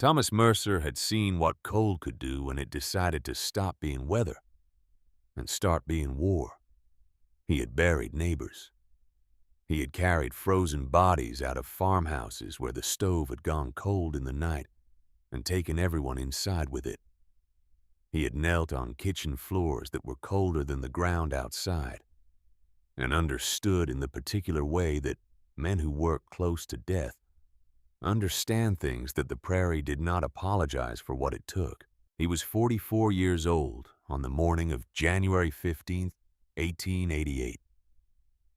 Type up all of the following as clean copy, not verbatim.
Thomas Mercer had seen what cold could do when it decided to stop being weather and start being war. He had buried neighbors. He had carried frozen bodies out of farmhouses where the stove had gone cold in the night and taken everyone inside with it. He had knelt on kitchen floors that were colder than the ground outside and understood in the particular way that men who work close to death understand things that the prairie did not apologize for what it took. He was 44 years old on the morning of January 15th, 1888.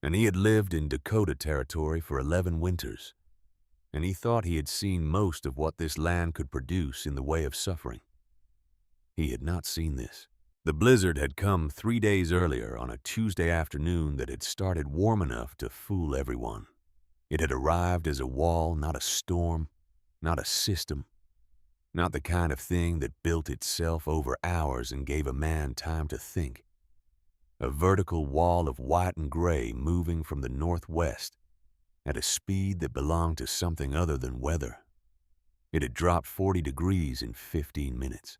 And he had lived in Dakota Territory for 11 winters, and he thought he had seen most of what this land could produce in the way of suffering. He had not seen this. The blizzard had come 3 days earlier on a Tuesday afternoon that had started warm enough to fool everyone. It had arrived as a wall, not a storm, not a system, not the kind of thing that built itself over hours and gave a man time to think. A vertical wall of white and gray moving from the northwest at a speed that belonged to something other than weather. It had dropped 40 degrees in 15 minutes.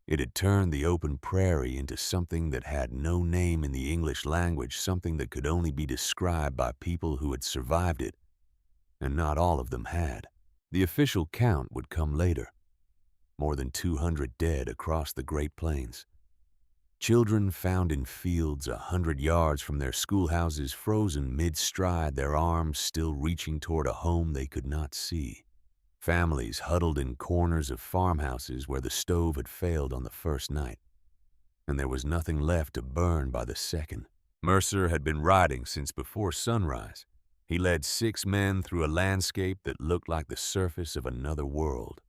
It had turned the open prairie into something that had no name in the English language, something that could only be described by people who had survived it, and not all of them had. The official count would come later. More than 200 dead across the Great Plains. Children found in fields 100 yards from their schoolhouses, frozen mid-stride, their arms still reaching toward a home they could not see. Families huddled in corners of farmhouses where the stove had failed on the first night, and there was nothing left to burn by the second. Mercer had been riding since before sunrise. He led 6 men through a landscape that looked like the surface of another world,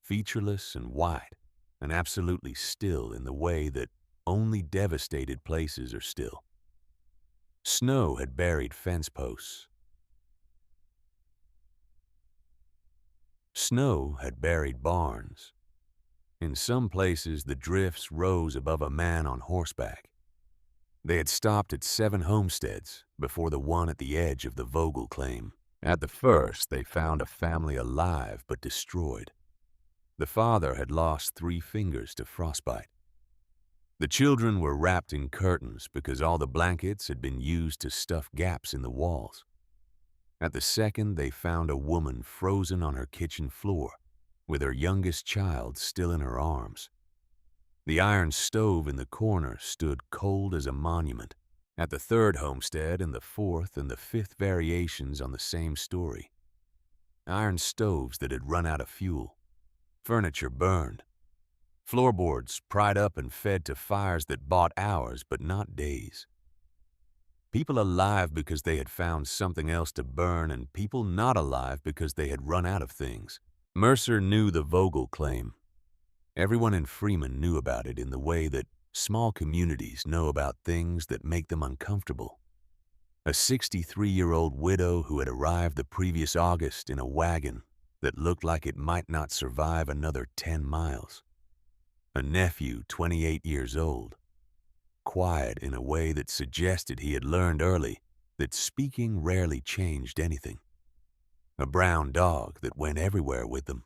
featureless and white, and absolutely still in the way that only devastated places are still. Snow had buried fence posts. Snow had buried barns. In some places, the drifts rose above a man on horseback. They had stopped at 7 homesteads before the one at the edge of the Vogel claim. At the first, they found a family alive but destroyed. The father had lost 3 fingers to frostbite. The children were wrapped in curtains because all the blankets had been used to stuff gaps in the walls. At the second, they found a woman frozen on her kitchen floor, with her youngest child still in her arms. The iron stove in the corner stood cold as a monument. At the 3rd homestead and the 4th and the 5th variations on the same story. Iron stoves that had run out of fuel. Furniture burned. Floorboards pried up and fed to fires that bought hours but not days. People alive because they had found something else to burn, and people not alive because they had run out of things. Mercer knew the Vogel claim. Everyone in Freeman knew about it in the way that small communities know about things that make them uncomfortable. A 63-year-old widow who had arrived the previous August in a wagon that looked like it might not survive another 10 miles. A nephew, 28 years old, quiet in a way that suggested he had learned early that speaking rarely changed anything. A brown dog that went everywhere with them.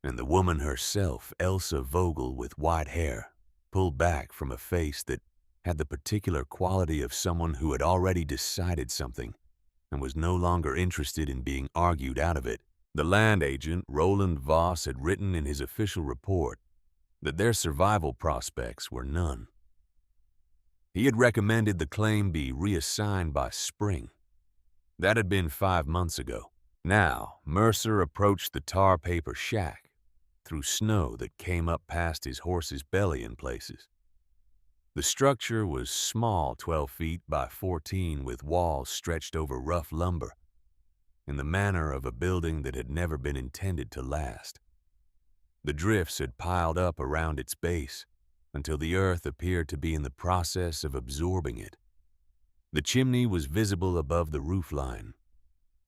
And the woman herself, Elsa Vogel, with white hair, pulled back from a face that had the particular quality of someone who had already decided something and was no longer interested in being argued out of it. The land agent, Roland Voss, had written in his official report that their survival prospects were none. He had recommended the claim be reassigned by spring. That had been 5 months ago. Now, Mercer approached the tar paper shack through snow that came up past his horse's belly in places. The structure was small, 12 feet by 14, with walls stretched over rough lumber, in the manner of a building that had never been intended to last. The drifts had piled up around its base until the earth appeared to be in the process of absorbing it. The chimney was visible above the roofline.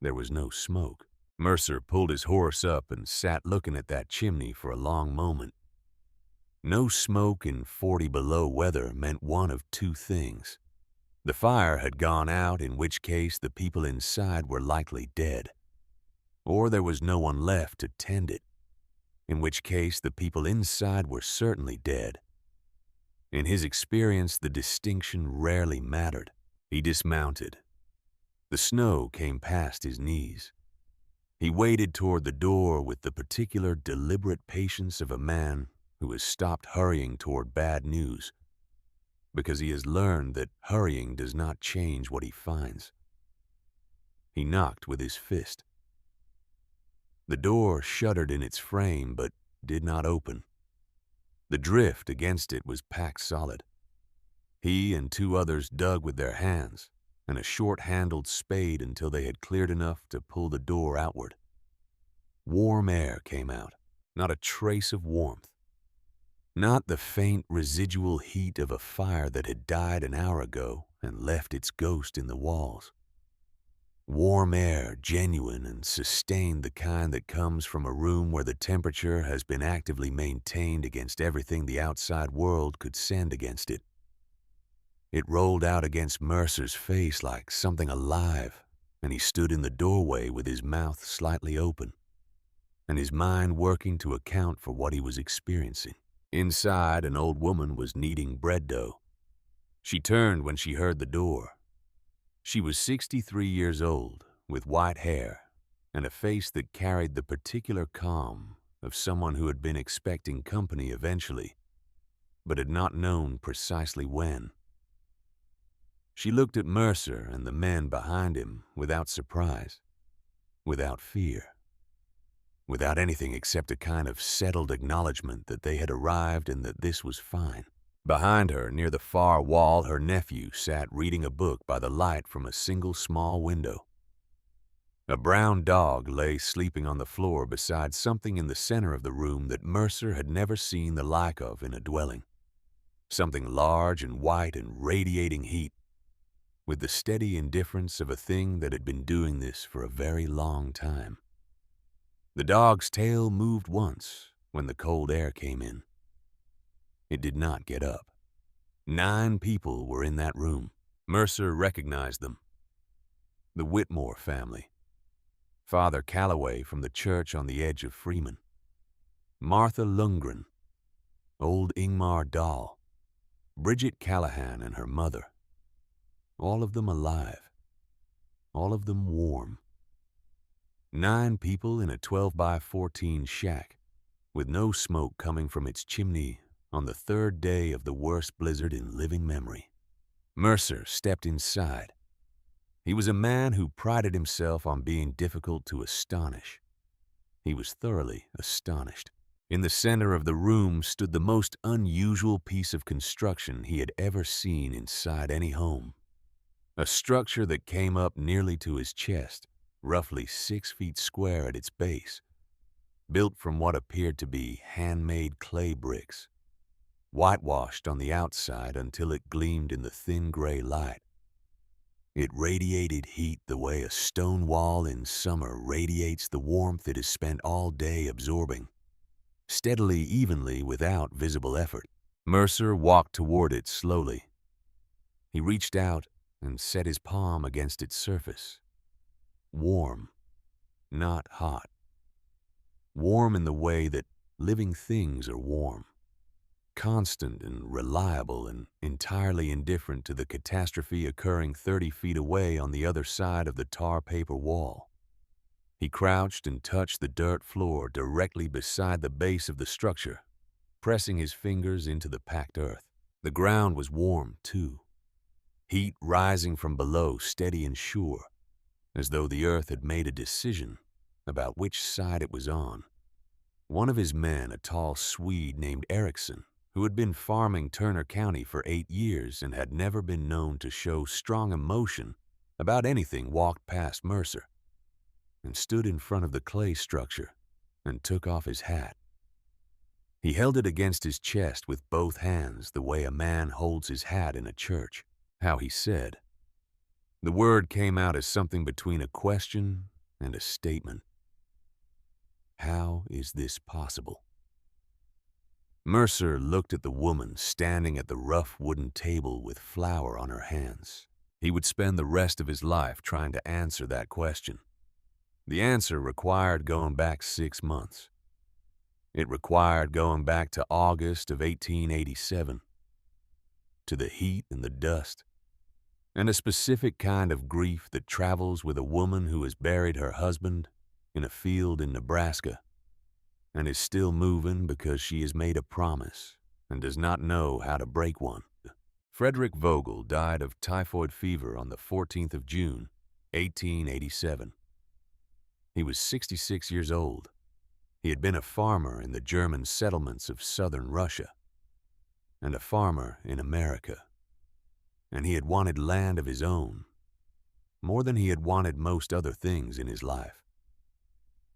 There was no smoke. Mercer pulled his horse up and sat looking at that chimney for a long moment. No smoke in 40 below weather meant one of 2 things. The fire had gone out, in which case the people inside were likely dead, or there was no one left to tend it. in which case the people inside were certainly dead. In his experience, the distinction rarely mattered. He dismounted. The snow came past his knees. He waded toward the door with the particular deliberate patience of a man who has stopped hurrying toward bad news, because he has learned that hurrying does not change what he finds. He knocked with his fist. The door shuddered in its frame but did not open. The drift against it was packed solid. He and two others dug with their hands and a short-handled spade until they had cleared enough to pull the door outward. Warm air came out, not a trace of warmth. Not the faint residual heat of a fire that had died an hour ago and left its ghost in the walls. Warm air, genuine and sustained, the kind that comes from a room where the temperature has been actively maintained against everything the outside world could send against it. It rolled out against Mercer's face like something alive, and he stood in the doorway with his mouth slightly open, and his mind working to account for what he was experiencing. Inside, an old woman was kneading bread dough. She turned when she heard the door. She was 63 years old, with white hair, and a face that carried the particular calm of someone who had been expecting company eventually, but had not known precisely when. She looked at Mercer and the men behind him without surprise, without fear, without anything except a kind of settled acknowledgement that they had arrived and that this was fine. Behind her, near the far wall, her nephew sat reading a book by the light from a single small window. A brown dog lay sleeping on the floor beside something in the center of the room that Mercer had never seen the like of in a dwelling. Something large and white and radiating heat, with the steady indifference of a thing that had been doing this for a very long time. The dog's tail moved once when the cold air came in. It did not get up. 9 people were in that room. Mercer recognized them. The Whitmore family. Father Calloway from the church on the edge of Freeman. Martha Lundgren. Old Ingmar Dahl. Bridget Callahan and her mother. All of them alive. All of them warm. 9 people in a 12-by-14 shack, with no smoke coming from its chimney on the 3rd day of the worst blizzard in living memory. Mercer stepped inside. He was a man who prided himself on being difficult to astonish. He was thoroughly astonished. In the center of the room stood the most unusual piece of construction he had ever seen inside any home. A structure that came up nearly to his chest, roughly 6 feet square at its base, built from what appeared to be handmade clay bricks, whitewashed on the outside until it gleamed in the thin gray light. It radiated heat the way a stone wall in summer radiates the warmth it has spent all day absorbing, steadily, evenly, without visible effort. Mercer walked toward it slowly. He reached out and set his palm against its surface. Warm, not hot. Warm in the way that living things are warm. Constant and reliable and entirely indifferent to the catastrophe occurring 30 feet away on the other side of the tar paper wall. He crouched and touched the dirt floor directly beside the base of the structure, pressing his fingers into the packed earth. The ground was warm, too. Heat rising from below, steady and sure, as though the earth had made a decision about which side it was on. One of his men, a tall Swede named Erickson, who had been farming Turner County for 8 years and had never been known to show strong emotion about anything, walked past Mercer and stood in front of the clay structure and took off his hat. He held it against his chest with both hands the way a man holds his hat in a church. How he said. The word came out as something between a question and a statement. How is this possible? Mercer looked at the woman standing at the rough wooden table with flour on her hands. He would spend the rest of his life trying to answer that question. The answer required going back 6 months. It required going back to August of 1887, to the heat and the dust, and a specific kind of grief that travels with a woman who has buried her husband in a field in Nebraska and is still moving because she has made a promise and does not know how to break one. Frederick Vogel died of typhoid fever on the 14th of June, 1887. He was 66 years old. He had been a farmer in the German settlements of southern Russia and a farmer in America, and he had wanted land of his own more than he had wanted most other things in his life.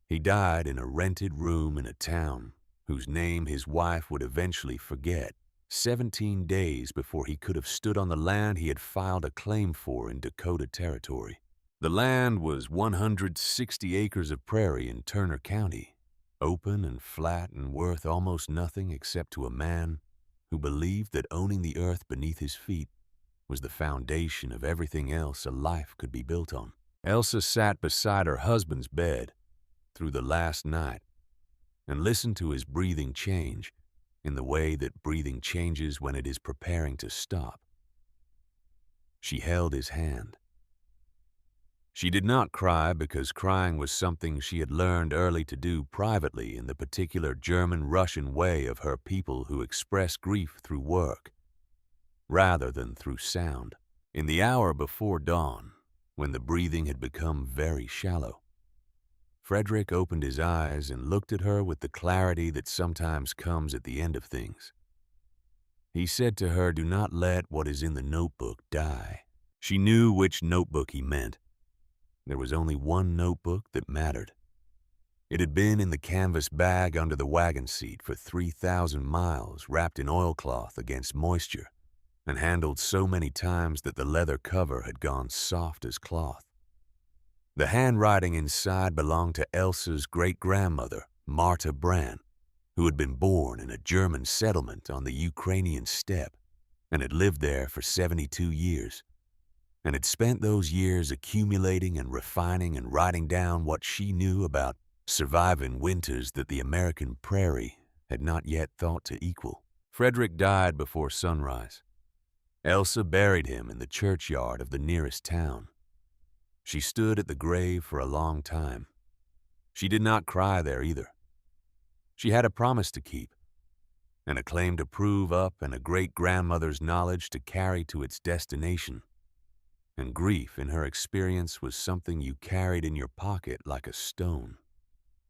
He died in a rented room in a town whose name his wife would eventually forget, 17 days before he could have stood on the land he had filed a claim for in Dakota Territory. The land was 160 acres of prairie in Turner County, open and flat and worth almost nothing except to a man who believed that owning the earth beneath his feet was the foundation of everything else a life could be built on. Elsa sat beside her husband's bed through the last night and listened to his breathing change in the way that breathing changes when it is preparing to stop. She held his hand. She did not cry because crying was something she had learned early to do privately in the particular German-Russian way of her people who express grief through work, rather than through sound. In the hour before dawn, when the breathing had become very shallow, Frederick opened his eyes and looked at her with the clarity that sometimes comes at the end of things. He said to her, "Do not let what is in the notebook die." She knew which notebook he meant. There was only one notebook that mattered. It had been in the canvas bag under the wagon seat for 3,000 miles, wrapped in oilcloth against moisture, and handled so many times that the leather cover had gone soft as cloth. The handwriting inside belonged to Elsa's great-grandmother, Marta Brandt, who had been born in a German settlement on the Ukrainian steppe and had lived there for 72 years, and had spent those years accumulating and refining and writing down what she knew about surviving winters that the American prairie had not yet thought to equal. Frederick died before sunrise. Elsa buried him in the churchyard of the nearest town. She stood at the grave for a long time. She did not cry there either. She had a promise to keep, and a claim to prove up, and a great-grandmother's knowledge to carry to its destination. And grief, in her experience, was something you carried in your pocket like a stone.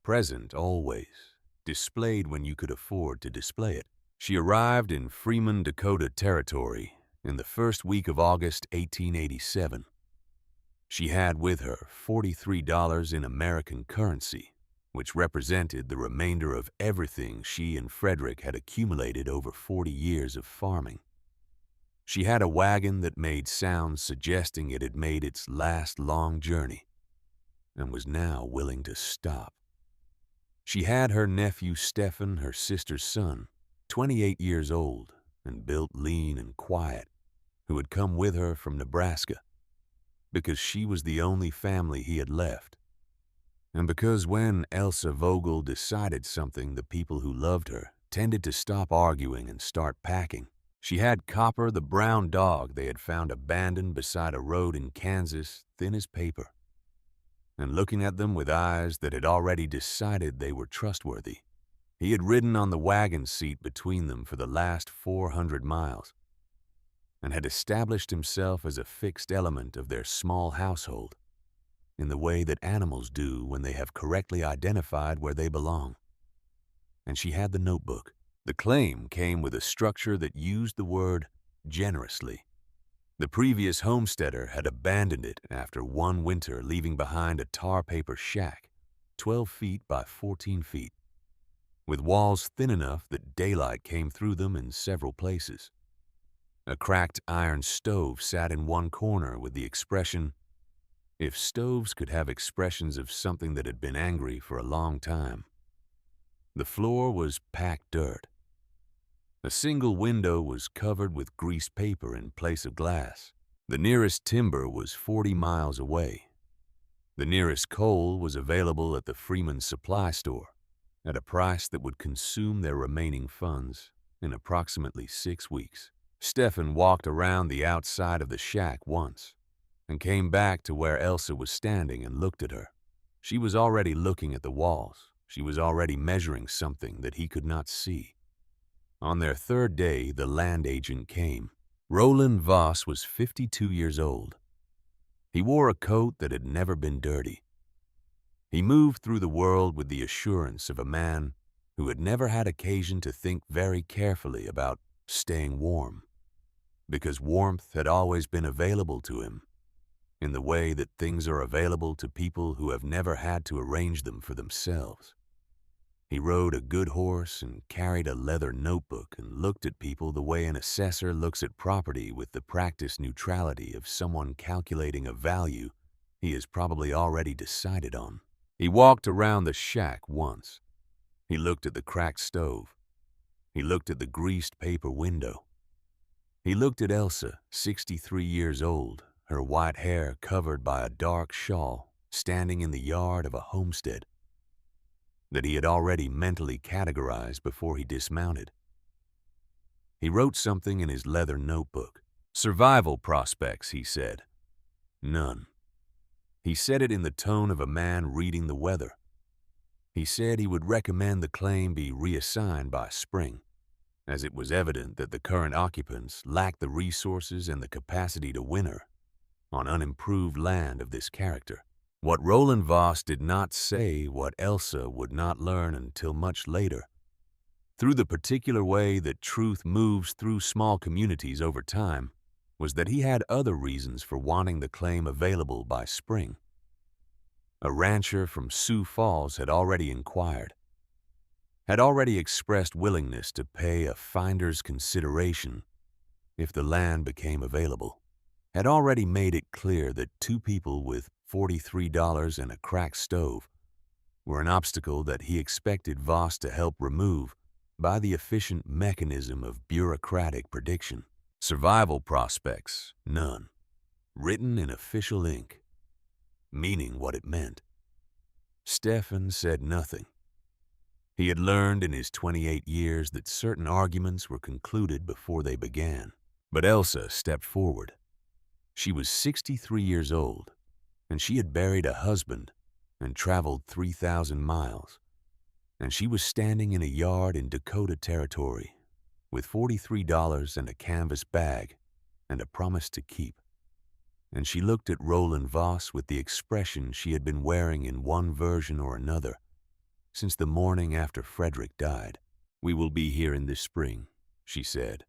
Present always, displayed when you could afford to display it. She arrived in Freeman, Dakota Territory in the first week of August 1887. She had with her $43 in American currency, which represented the remainder of everything she and Frederick had accumulated over 40 years of farming. She had a wagon that made sounds suggesting it had made its last long journey and was now willing to stop. She had her nephew Stephen, her sister's son, 28 years old and built lean and quiet, who had come with her from Nebraska because she was the only family he had left, and because when Elsa Vogel decided something, the people who loved her tended to stop arguing and start packing. She had Copper, the brown dog they had found abandoned beside a road in Kansas, thin as paper, and looking at them with eyes that had already decided they were trustworthy. He had ridden on the wagon seat between them for the last 400 miles, and had established himself as a fixed element of their small household, in the way that animals do when they have correctly identified where they belong. And she had the notebook. The claim came with a structure that used the word generously. The previous homesteader had abandoned it after one winter, leaving behind a tar paper shack, 12 feet by 14 feet, with walls thin enough that daylight came through them in several places. A cracked iron stove sat in one corner with the expression, "If stoves could have expressions of something that had been angry for a long time." The floor was packed dirt. A single window was covered with greased paper in place of glass. The nearest timber was 40 miles away. The nearest coal was available at the Freeman supply store, at a price that would consume their remaining funds in approximately 6 weeks. Stefan walked around the outside of the shack once and came back to where Elsa was standing and looked at her. She was already looking at the walls. She was already measuring something that he could not see. On their third day, the land agent came. Roland Voss was 52 years old. He wore a coat that had never been dirty. He moved through the world with the assurance of a man who had never had occasion to think very carefully about staying warm, because warmth had always been available to him in the way that things are available to people who have never had to arrange them for themselves. He rode a good horse and carried a leather notebook and looked at people the way an assessor looks at property, with the practiced neutrality of someone calculating a value he has probably already decided on. He walked around the shack once. He looked at the cracked stove. He looked at the greased paper window. He looked at Elsa, 63 years old, her white hair covered by a dark shawl, standing in the yard of a homestead that he had already mentally categorized before he dismounted. He wrote something in his leather notebook. Survival prospects, he said. None. He said it in the tone of a man reading the weather. He said he would recommend the claim be reassigned by spring, as it was evident that the current occupants lacked the resources and the capacity to winter on unimproved land of this character. What Roland Voss did not say, what Elsa would not learn until much later, through the particular way that truth moves through small communities over time, was that he had other reasons for wanting the claim available by spring. A rancher from Sioux Falls had already inquired, had already expressed willingness to pay a finder's consideration if the land became available, had already made it clear that two people with $43 and a cracked stove were an obstacle that he expected Voss to help remove by the efficient mechanism of bureaucratic prediction. Survival prospects, none. Written in official ink, meaning what it meant. Stefan said nothing. He had learned in his 28 years that certain arguments were concluded before they began. But Elsa stepped forward. She was 63 years old, and she had buried a husband and traveled 3,000 miles, and she was standing in a yard in Dakota Territory with $43 and a canvas bag and a promise to keep. And she looked at Roland Voss with the expression she had been wearing in one version or another since the morning after Frederick died. "We will be here in this spring," she said.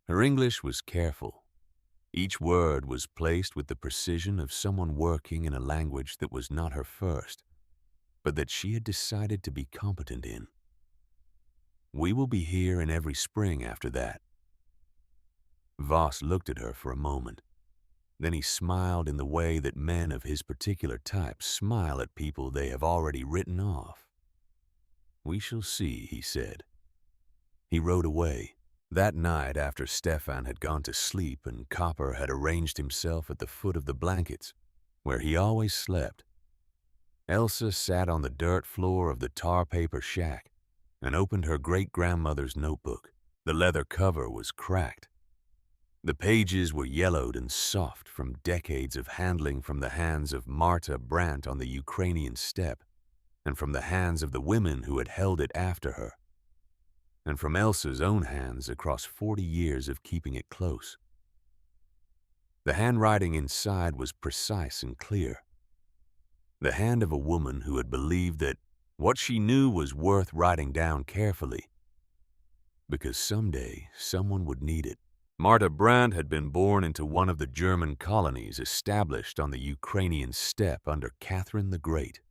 Her English was careful. Each word was placed with the precision of someone working in a language that was not her first, but that she had decided to be competent in. "We will be here in every spring after that." Voss looked at her for a moment. Then he smiled in the way that men of his particular type smile at people they have already written off. "We shall see," he said. He rode away. That night, after Stefan had gone to sleep and Copper had arranged himself at the foot of the blankets, where he always slept, Elsa sat on the dirt floor of the tar paper shack and opened her great-grandmother's notebook. The leather cover was cracked. The pages were yellowed and soft from decades of handling from the hands of Marta Brandt on the Ukrainian steppe, and from the hands of the women who had held it after her, and from Elsa's own hands across 40 years of keeping it close. The handwriting inside was precise and clear. The hand of a woman who had believed that what she knew was worth writing down carefully, because someday someone would need it. Marta Brandt had been born into one of the German colonies established on the Ukrainian steppe under Catherine the Great.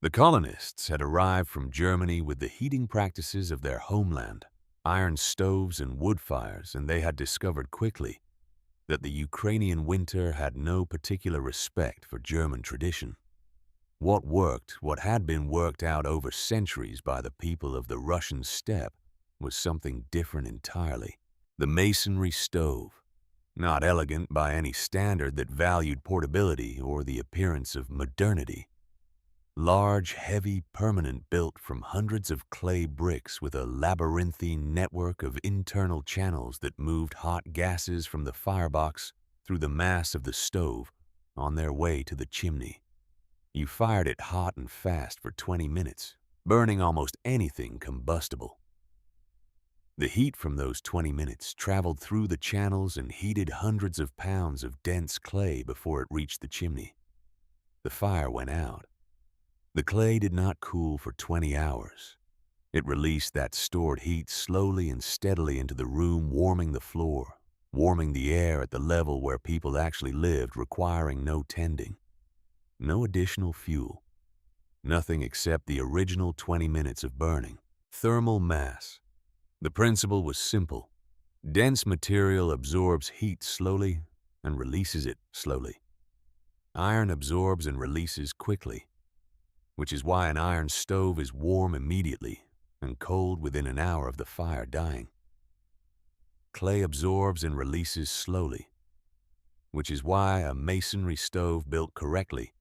The colonists had arrived from Germany with the heating practices of their homeland, iron stoves and wood fires, and they had discovered quickly that the Ukrainian winter had no particular respect for German tradition. What worked, what had been worked out over centuries by the people of the Russian steppe, was something different entirely. The masonry stove, not elegant by any standard that valued portability or the appearance of modernity, Large, heavy, permanent, built from hundreds of clay bricks with a labyrinthine network of internal channels that moved hot gases from the firebox through the mass of the stove on their way to the chimney. You fired it hot and fast for 20 minutes, burning almost anything combustible. The heat from those 20 minutes traveled through the channels and heated hundreds of pounds of dense clay before it reached the chimney. The fire went out. The clay did not cool for 20 hours. It released that stored heat slowly and steadily into the room, warming the floor, warming the air at the level where people actually lived, requiring no tending. No additional fuel. Nothing except the original 20 minutes of burning. Thermal mass. The principle was simple. Dense material absorbs heat slowly and releases it slowly. Iron absorbs and releases quickly, which is why an iron stove is warm immediately and cold within an hour of the fire dying. Clay absorbs and releases slowly, which is why a masonry stove built correctly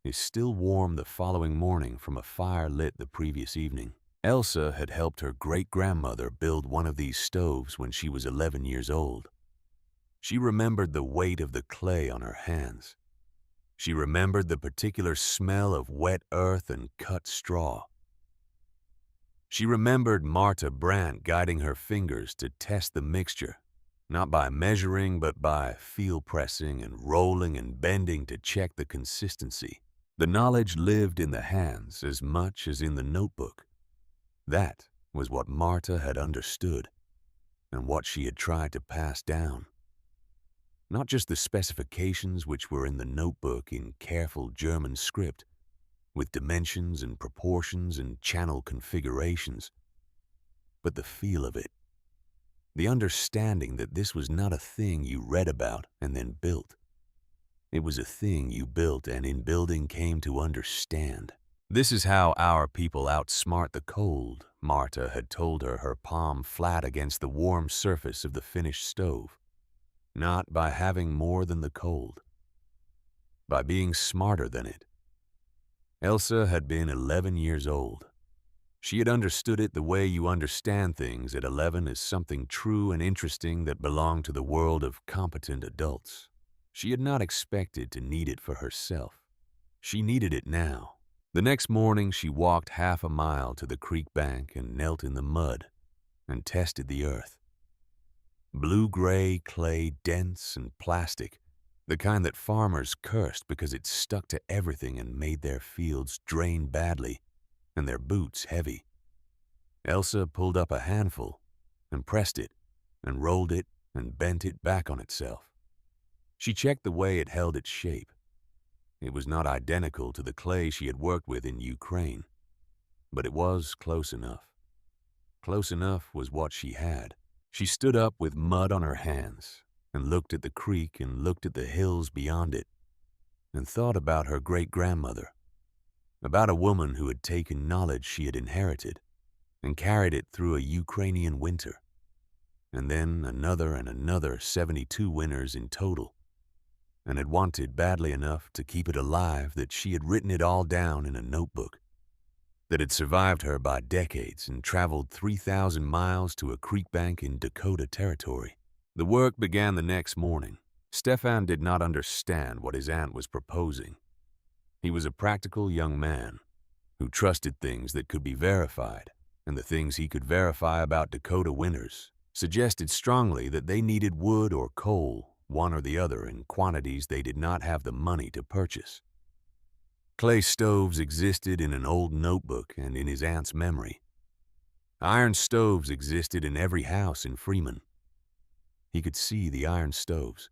is still warm the following morning from a fire lit the previous evening. Elsa had helped her great-grandmother build one of these stoves when she was 11 years old. She remembered the weight of the clay on her hands. She remembered the particular smell of wet earth and cut straw. She remembered Marta Brandt guiding her fingers to test the mixture, not by measuring but by feel-pressing and rolling and bending to check the consistency. The knowledge lived in the hands as much as in the notebook. That was what Marta had understood and what she had tried to pass down. Not just the specifications which were in the notebook in careful German script, with dimensions and proportions and channel configurations, but the feel of it. The understanding that this was not a thing you read about and then built. It was a thing you built and in building came to understand. This is how our people outsmart the cold, Marta had told her palm flat against the warm surface of the finished stove. Not by having more than the cold, by being smarter than it. Elsa had been 11 years old. She had understood it the way you understand things at 11 as something true and interesting that belonged to the world of competent adults. She had not expected to need it for herself. She needed it now. The next morning she walked half a mile to the creek bank and knelt in the mud and tested the earth. Blue-gray clay, dense and plastic, the kind that farmers cursed because it stuck to everything and made their fields drain badly and their boots heavy. Elsa pulled up a handful and pressed it and rolled it and bent it back on itself. She checked the way it held its shape. It was not identical to the clay she had worked with in Ukraine, but it was close enough. Close enough was what she had. She stood up with mud on her hands and looked at the creek and looked at the hills beyond it and thought about her great-grandmother, about a woman who had taken knowledge she had inherited and carried it through a Ukrainian winter, and then another and another 72 winters in total, and had wanted badly enough to keep it alive that she had written it all down in a notebook, that had survived her by decades and traveled 3,000 miles to a creek bank in Dakota Territory. The work began the next morning. Stefan did not understand what his aunt was proposing. He was a practical young man who trusted things that could be verified, and the things he could verify about Dakota winters suggested strongly that they needed wood or coal, one or the other, in quantities they did not have the money to purchase. Clay stoves existed in an old notebook and in his aunt's memory. Iron stoves existed in every house in Freeman. He could see the iron stoves.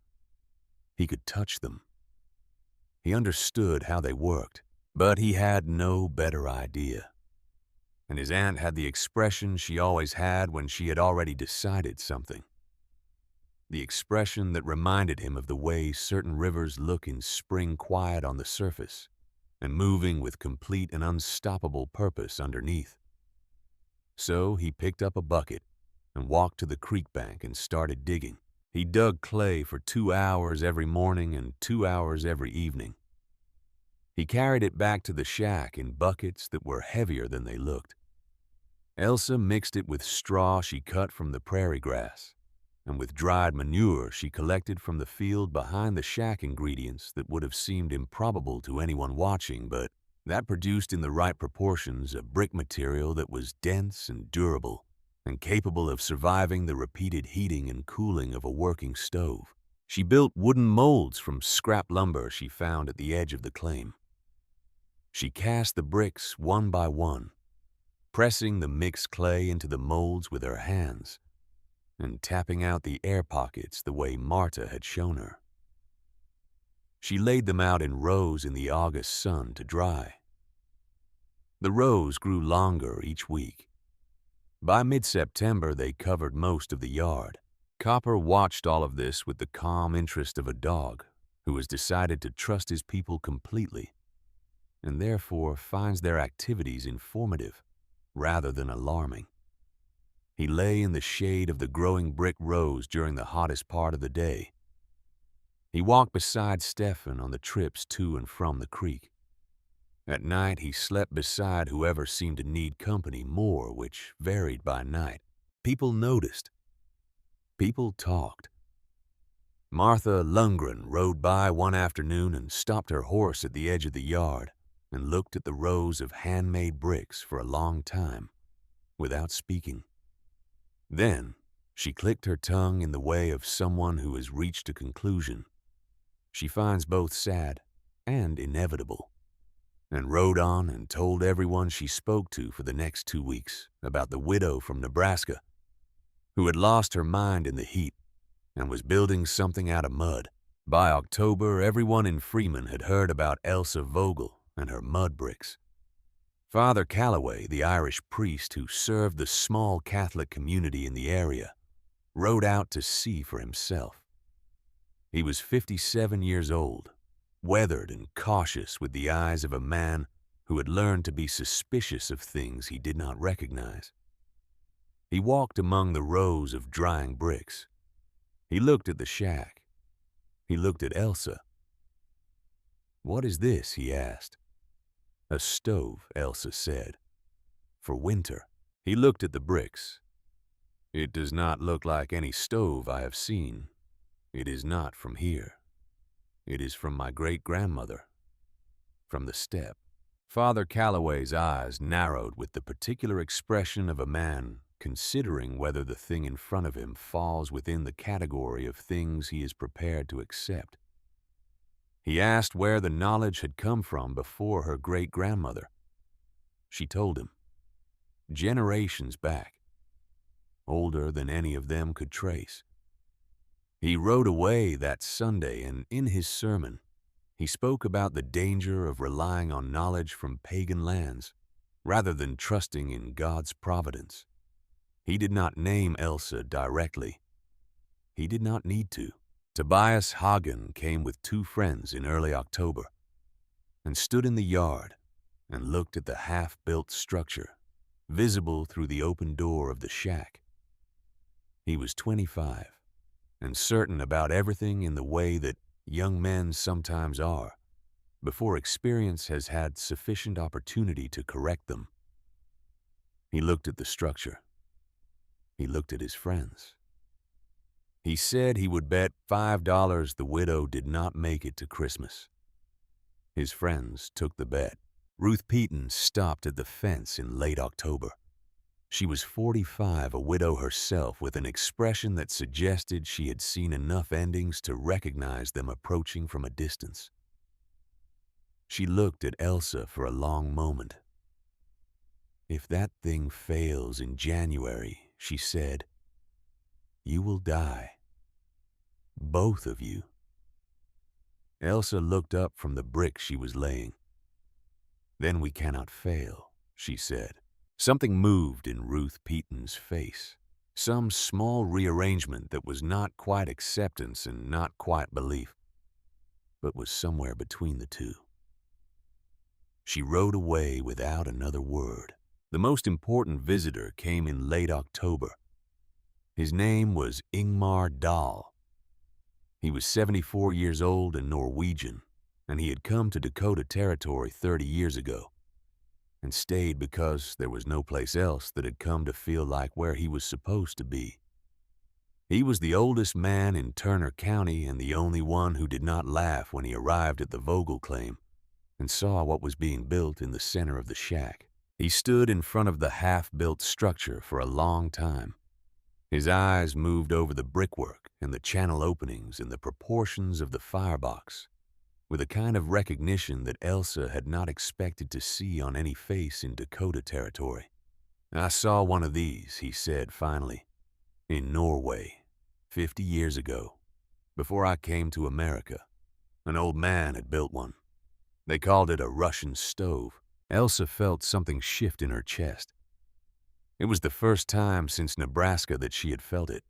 He could touch them. He understood how they worked, but he had no better idea. And his aunt had the expression she always had when she had already decided something. The expression that reminded him of the way certain rivers look in spring quiet on the surface and moving with complete and unstoppable purpose underneath. So he picked up a bucket and walked to the creek bank and started digging. He dug clay for 2 hours every morning and 2 hours every evening. He carried it back to the shack in buckets that were heavier than they looked. Elsa mixed it with straw she cut from the prairie grass, and with dried manure she collected from the field behind the shack ingredients that would have seemed improbable to anyone watching, but that produced in the right proportions a brick material that was dense and durable and capable of surviving the repeated heating and cooling of a working stove. She built wooden molds from scrap lumber she found at the edge of the claim. She cast the bricks one by one, pressing the mixed clay into the molds with her hands and tapping out the air pockets the way Marta had shown her. She laid them out in rows in the August sun to dry. The rows grew longer each week. By mid-September, they covered most of the yard. Copper watched all of this with the calm interest of a dog who has decided to trust his people completely and therefore finds their activities informative rather than alarming. He lay in the shade of the growing brick rows during the hottest part of the day. He walked beside Stefan on the trips to and from the creek. At night, he slept beside whoever seemed to need company more, which varied by night. People noticed. People talked. Martha Lundgren rode by one afternoon and stopped her horse at the edge of the yard and looked at the rows of handmade bricks for a long time, without speaking. Then, she clicked her tongue in the way of someone who has reached a conclusion she finds both sad and inevitable, and rode on and told everyone she spoke to for the next 2 weeks about the widow from Nebraska who had lost her mind in the heat and was building something out of mud. By October, everyone in Freeman had heard about Elsa Vogel and her mud bricks. Father Calloway, the Irish priest who served the small Catholic community in the area, rode out to see for himself. He was 57 years old, weathered and cautious with the eyes of a man who had learned to be suspicious of things he did not recognize. He walked among the rows of drying bricks. He looked at the shack. He looked at Elsa. "What is this?" he asked. "A stove," Elsa said. "For winter." He looked at the bricks. "It does not look like any stove I have seen. It is not from here. It is from my great-grandmother, from the steppe." Father Calloway's eyes narrowed with the particular expression of a man considering whether the thing in front of him falls within the category of things he is prepared to accept. He asked where the knowledge had come from before her great-grandmother. She told him. Generations back. Older than any of them could trace. He rode away that Sunday, and in his sermon, he spoke about the danger of relying on knowledge from pagan lands rather than trusting in God's providence. He did not name Elsa directly. He did not need to. Tobias Hagen came with 2 friends in early October and stood in the yard and looked at the half-built structure, visible through the open door of the shack. He was 25 and certain about everything in the way that young men sometimes are, before experience has had sufficient opportunity to correct them. He looked at the structure. He looked at his friends. He said he would bet $5 the widow did not make it to Christmas. His friends took the bet. Ruth Peaton stopped at the fence in late October. She was 45, a widow herself, with an expression that suggested she had seen enough endings to recognize them approaching from a distance. She looked at Elsa for a long moment. "If that thing fails in January," she said, "you will die. Both of you." Elsa looked up from the brick she was laying. "Then we cannot fail," she said. Something moved in Ruth Peaton's face, some small rearrangement that was not quite acceptance and not quite belief, but was somewhere between the two. She rode away without another word. The most important visitor came in late October. His name was Ingmar Dahl. He was 74 years old and Norwegian, and he had come to Dakota Territory 30 years ago and stayed because there was no place else that had come to feel like where he was supposed to be. He was the oldest man in Turner County and the only one who did not laugh when he arrived at the Vogel claim and saw what was being built in the center of the shack. He stood in front of the half-built structure for a long time. His eyes moved over the brickwork and the channel openings and the proportions of the firebox with a kind of recognition that Elsa had not expected to see on any face in Dakota Territory. "I saw one of these," he said finally, "in Norway, 50 years ago, before I came to America. An old man had built one. They called it a Russian stove." Elsa felt something shift in her chest. It was the first time since Nebraska that she had felt it.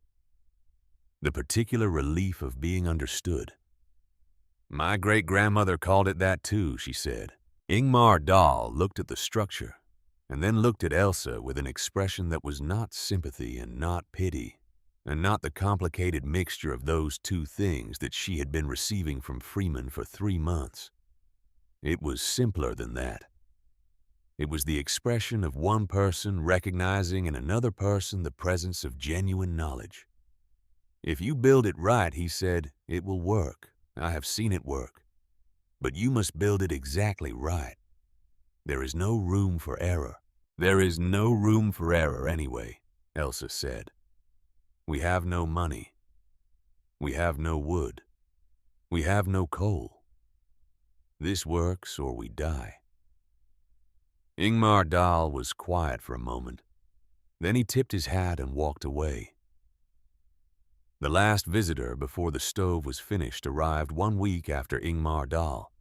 The particular relief of being understood. "My great-grandmother called it that too," she said. Ingmar Dahl looked at the structure and then looked at Elsa with an expression that was not sympathy and not pity, and not the complicated mixture of those two things that she had been receiving from Freeman for 3 months. It was simpler than that. It was the expression of one person recognizing in another person the presence of genuine knowledge. "If you build it right," he said, "it will work. I have seen it work. But you must build it exactly right. There is no room for error." "There is no room for error anyway," Elsa said. "We have no money. We have no wood. We have no coal. This works or we die." Ingmar Dahl was quiet for a moment. Then he tipped his hat and walked away. The last visitor before the stove was finished arrived 1 week after Ingmar Dahl,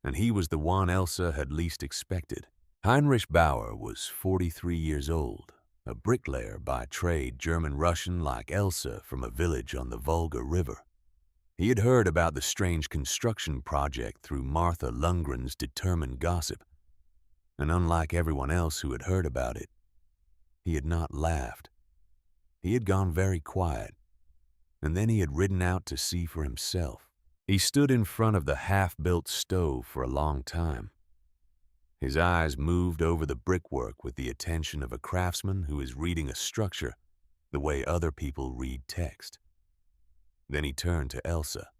and he was the one Elsa had least expected. Heinrich Bauer was 43 years old, a bricklayer by trade, German-Russian like Elsa from a village on the Volga River. He had heard about the strange construction project through Martha Lundgren's determined gossip, and unlike everyone else who had heard about it, he had not laughed. He had gone very quiet, and then he had ridden out to see for himself. He stood in front of the half-built stove for a long time. His eyes moved over the brickwork with the attention of a craftsman who is reading a structure the way other people read text. Then he turned to Elsa.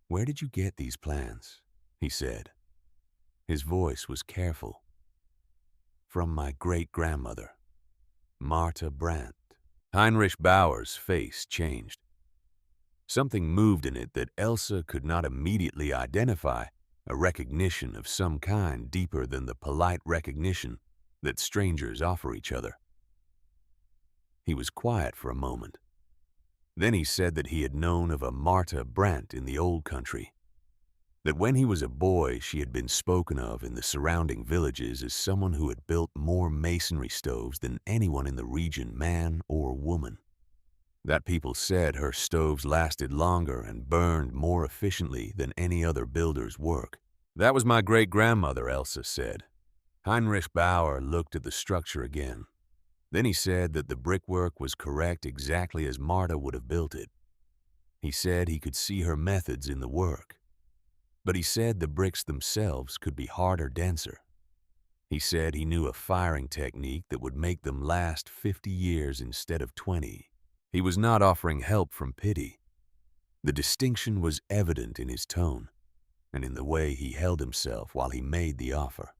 "Where did you get these plans?" he said. His voice was careful. "From my great-grandmother, Marta Brandt." Heinrich Bauer's face changed. Something moved in it that Elsa could not immediately identify, a recognition of some kind deeper than the polite recognition that strangers offer each other. He was quiet for a moment. Then he said that he had known of a Marta Brandt in the old country, that when he was a boy she had been spoken of in the surrounding villages as someone who had built more masonry stoves than anyone in the region, man or woman. That people said her stoves lasted longer and burned more efficiently than any other builder's work. "That was my great-grandmother," Elsa said. Heinrich Bauer looked at the structure again. Then he said that the brickwork was correct exactly as Marta would have built it. He said he could see her methods in the work. But he said the bricks themselves could be harder, denser. He said he knew a firing technique that would make them last 50 years instead of 20. He was not offering help from pity. The distinction was evident in his tone and in the way he held himself while he made the offer.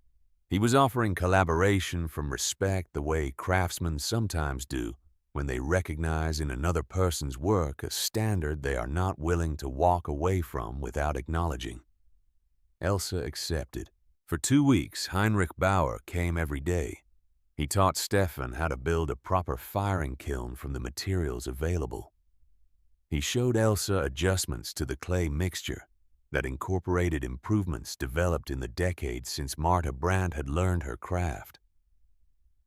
He was offering collaboration from respect the way craftsmen sometimes do when they recognize in another person's work a standard they are not willing to walk away from without acknowledging. Elsa accepted. For 2 weeks, Heinrich Bauer came every day. He taught Stefan how to build a proper firing kiln from the materials available. He showed Elsa adjustments to the clay mixture that incorporated improvements developed in the decades since Marta Brandt had learned her craft.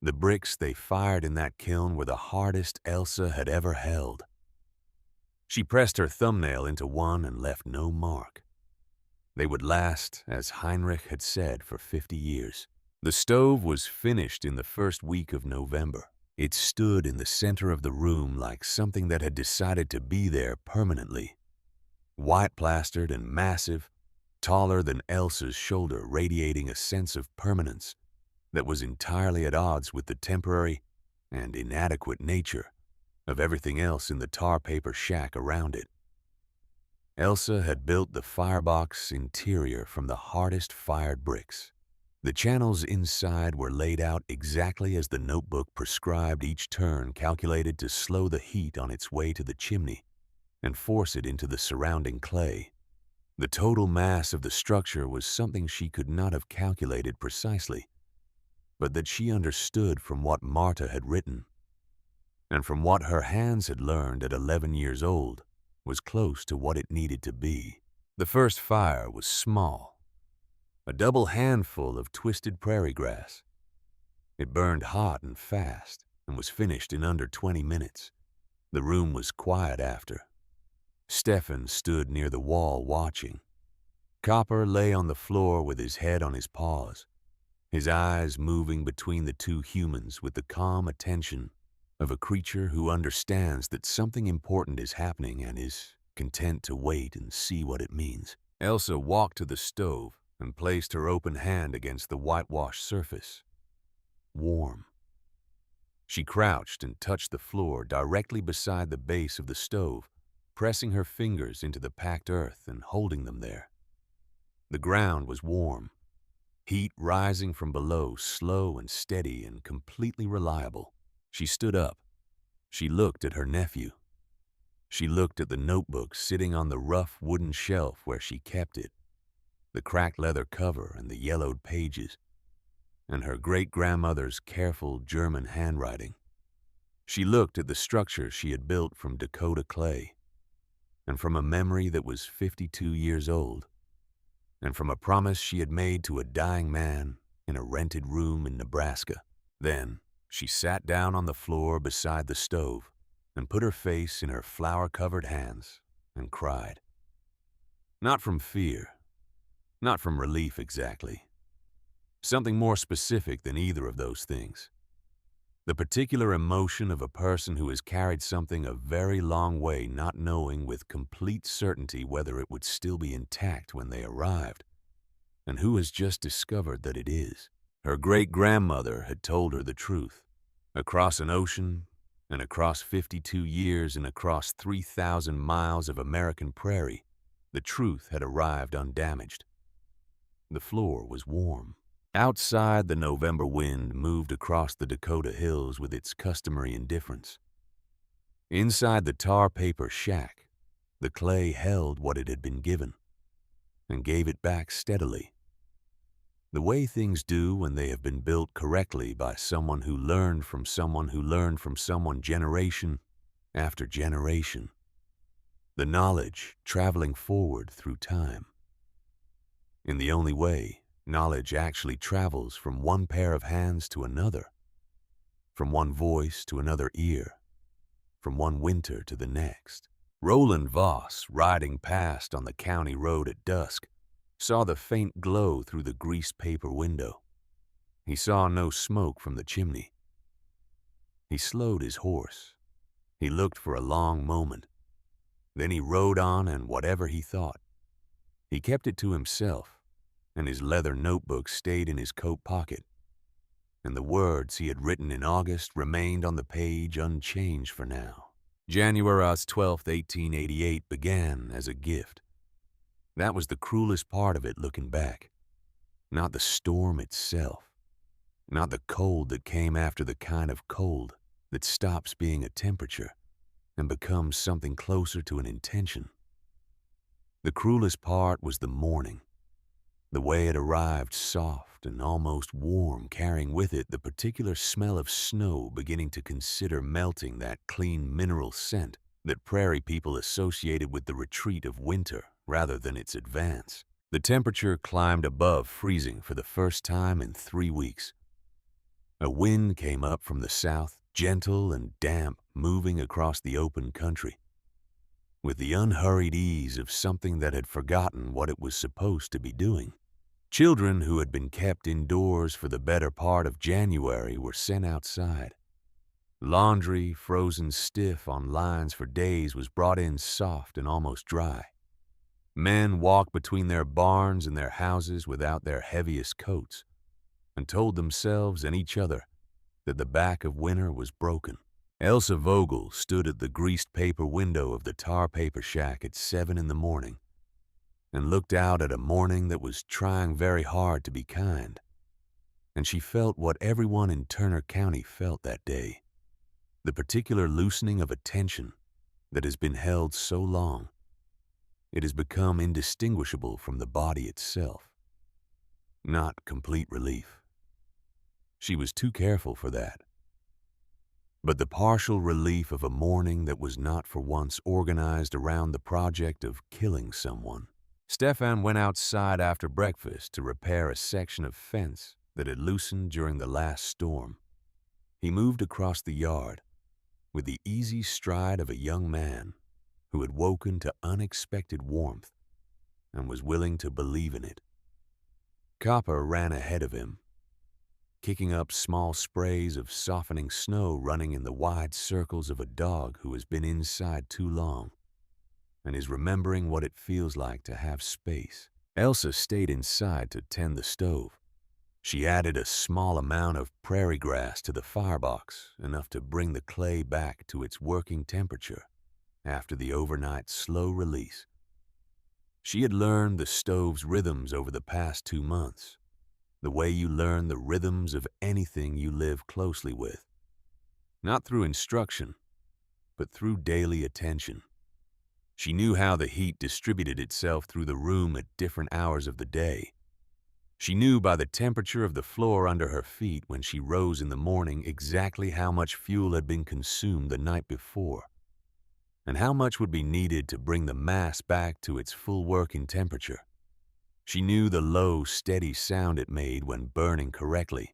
The bricks they fired in that kiln were the hardest Elsa had ever held. She pressed her thumbnail into one and left no mark. They would last, as Heinrich had said, for 50 years. The stove was finished in the first week of November. It stood in the center of the room like something that had decided to be there permanently. white plastered and massive, taller than Elsa's shoulder, radiating a sense of permanence that was entirely at odds with the temporary and inadequate nature of everything else in the tar paper shack around it. Elsa had built the firebox interior from the hardest fired bricks. The channels inside were laid out exactly as the notebook prescribed, each turn calculated to slow the heat on its way to the chimney and force it into the surrounding clay. The total mass of the structure was something she could not have calculated precisely, but that she understood from what Marta had written, and from what her hands had learned at 11 years old, was close to what it needed to be. The first fire was small, a double handful of twisted prairie grass. It burned hot and fast and was finished in under 20 minutes. The room was quiet after. Stefan stood near the wall watching. Copper lay on the floor with his head on his paws, his eyes moving between the two humans with the calm attention of a creature who understands that something important is happening and is content to wait and see what it means. Elsa walked to the stove and placed her open hand against the whitewashed surface. Warm. She crouched and touched the floor directly beside the base of the stove, pressing her fingers into the packed earth and holding them there. The ground was warm, heat rising from below, slow and steady and completely reliable. She stood up. She looked at her nephew. She looked at the notebook sitting on the rough wooden shelf where she kept it, the cracked leather cover and the yellowed pages, and her great-grandmother's careful German handwriting. She looked at the structure she had built from Dakota clay, and from a memory that was 52 years old, and from a promise she had made to a dying man in a rented room in Nebraska. Then she sat down on the floor beside the stove and put her face in her flour-covered hands and cried. Not from fear, not from relief exactly. Something more specific than either of those things. The particular emotion of a person who has carried something a very long way, not knowing with complete certainty whether it would still be intact when they arrived, and who has just discovered that it is. Her great-grandmother had told her the truth. Across an ocean, and across 52 years, and across 3,000 miles of American prairie, the truth had arrived undamaged. The floor was warm. Outside, the November wind moved across the Dakota hills with its customary indifference. Inside the tar paper shack, the clay held what it had been given, and gave it back steadily. The way things do when they have been built correctly by someone who learned from someone who learned from someone, generation after generation. The knowledge traveling forward through time. In the only way knowledge actually travels from one pair of hands to another, from one voice to another ear, from one winter to the next. Roland Voss, riding past on the county road at dusk, saw the faint glow through the greased paper window. He saw no smoke from the chimney. He slowed his horse. He looked for a long moment. Then he rode on, and whatever he thought, he kept it to himself, and his leather notebook stayed in his coat pocket, and the words he had written in August remained on the page unchanged for now. January 12th, 1888 began as a gift. That was the cruelest part of it looking back. Not the storm itself. Not the cold that came after the kind of cold that stops being a temperature and becomes something closer to an intention. The cruelest part was the morning. The way it arrived, soft and almost warm, carrying with it the particular smell of snow beginning to consider melting, that clean mineral scent that prairie people associated with the retreat of winter rather than its advance. The temperature climbed above freezing for the first time in 3 weeks. A wind came up from the south, gentle and damp, moving across the open country, with the unhurried ease of something that had forgotten what it was supposed to be doing. Children who had been kept indoors for the better part of January were sent outside. Laundry, frozen stiff on lines for days, was brought in soft and almost dry. Men walked between their barns and their houses without their heaviest coats and told themselves and each other that the back of winter was broken. Elsa Vogel stood at the greased paper window of the tar paper shack at 7 in the morning and looked out at a morning that was trying very hard to be kind. And she felt what everyone in Turner County felt that day, the particular loosening of a tension that has been held so long. It has become indistinguishable from the body itself. Not complete relief. She was too careful for that. But the partial relief of a morning that was not for once organized around the project of killing someone. Stefan went outside after breakfast to repair a section of fence that had loosened during the last storm. He moved across the yard with the easy stride of a young man who had woken to unexpected warmth and was willing to believe in it. Copper ran ahead of him, kicking up small sprays of softening snow running in the wide circles of a dog who has been inside too long and is remembering what it feels like to have space. Elsa stayed inside to tend the stove. She added a small amount of prairie grass to the firebox, enough to bring the clay back to its working temperature after the overnight slow release. She had learned the stove's rhythms over the past 2 months, the way you learn the rhythms of anything you live closely with. Not through instruction, but through daily attention. She knew how the heat distributed itself through the room at different hours of the day. She knew by the temperature of the floor under her feet when she rose in the morning exactly how much fuel had been consumed the night before, and how much would be needed to bring the mass back to its full working temperature. She knew the low, steady sound it made when burning correctly,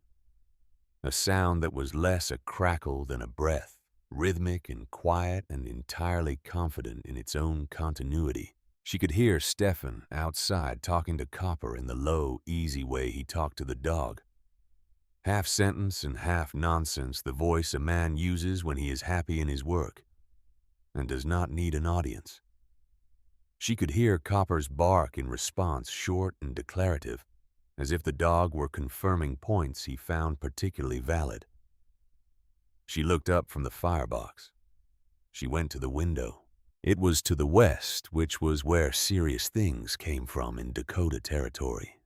a sound that was less a crackle than a breath, rhythmic and quiet and entirely confident in its own continuity. She could hear Stefan outside talking to Copper in the low, easy way he talked to the dog. Half sentence and half nonsense, the voice a man uses when he is happy in his work and does not need an audience. She could hear Copper's bark in response, short and declarative, as if the dog were confirming points he found particularly valid. She looked up from the firebox. She went to the window. It was to the west, which was where serious things came from in Dakota Territory.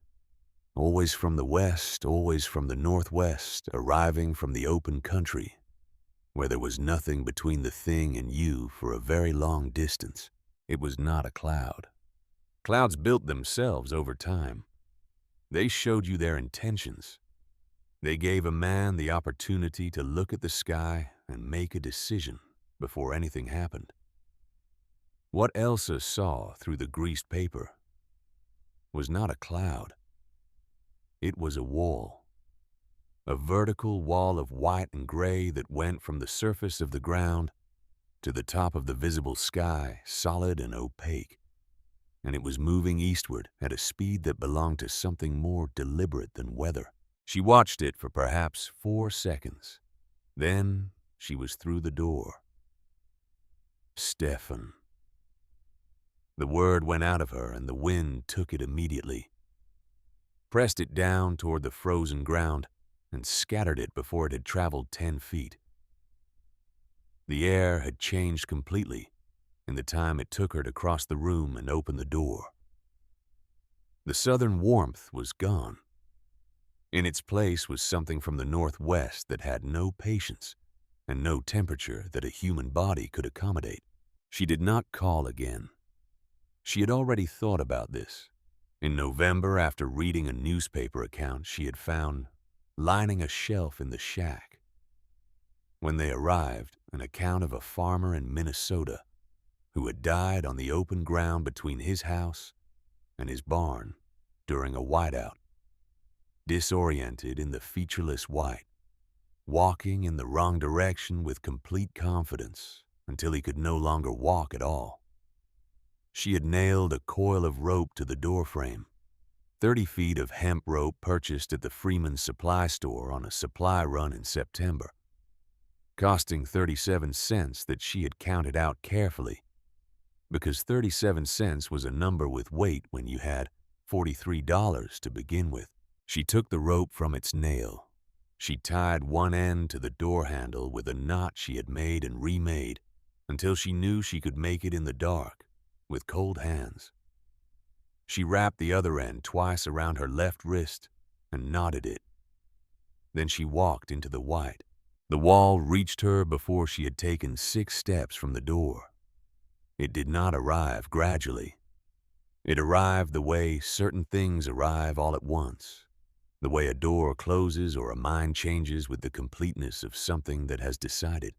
Always from the west, always from the northwest, arriving from the open country, where there was nothing between the thing and you for a very long distance. It was not a cloud. Clouds built themselves over time. They showed you their intentions. They gave a man the opportunity to look at the sky and make a decision before anything happened. What Elsa saw through the greased paper was not a cloud. It was a wall. A vertical wall of white and gray that went from the surface of the ground to the top of the visible sky, solid and opaque. And it was moving eastward at a speed that belonged to something more deliberate than weather. She watched it for perhaps 4 seconds. Then she was through the door. Stefan. The word went out of her and the wind took it immediately, pressed it down toward the frozen ground, and scattered it before it had traveled 10 feet. The air had changed completely in the time it took her to cross the room and open the door. The southern warmth was gone. In its place was something from the northwest that had no patience and no temperature that a human body could accommodate. She did not call again. She had already thought about this. In November, after reading a newspaper account she had found lining a shelf in the shack. When they arrived, an account of a farmer in Minnesota who had died on the open ground between his house and his barn during a whiteout, disoriented in the featureless white, walking in the wrong direction with complete confidence until he could no longer walk at all. She had nailed a coil of rope to the doorframe, 30 feet of hemp rope purchased at the Freeman Supply Store on a supply run in September, costing 37 cents that she had counted out carefully because 37 cents was a number with weight when you had $43 to begin with. She took the rope from its nail. She tied one end to the door handle with a knot she had made and remade until she knew she could make it in the dark with cold hands. She wrapped the other end twice around her left wrist and knotted it. Then she walked into the white. The wall reached her before she had taken 6 steps from the door. It did not arrive gradually. It arrived the way certain things arrive all at once, the way a door closes or a mind changes with the completeness of something that has decided.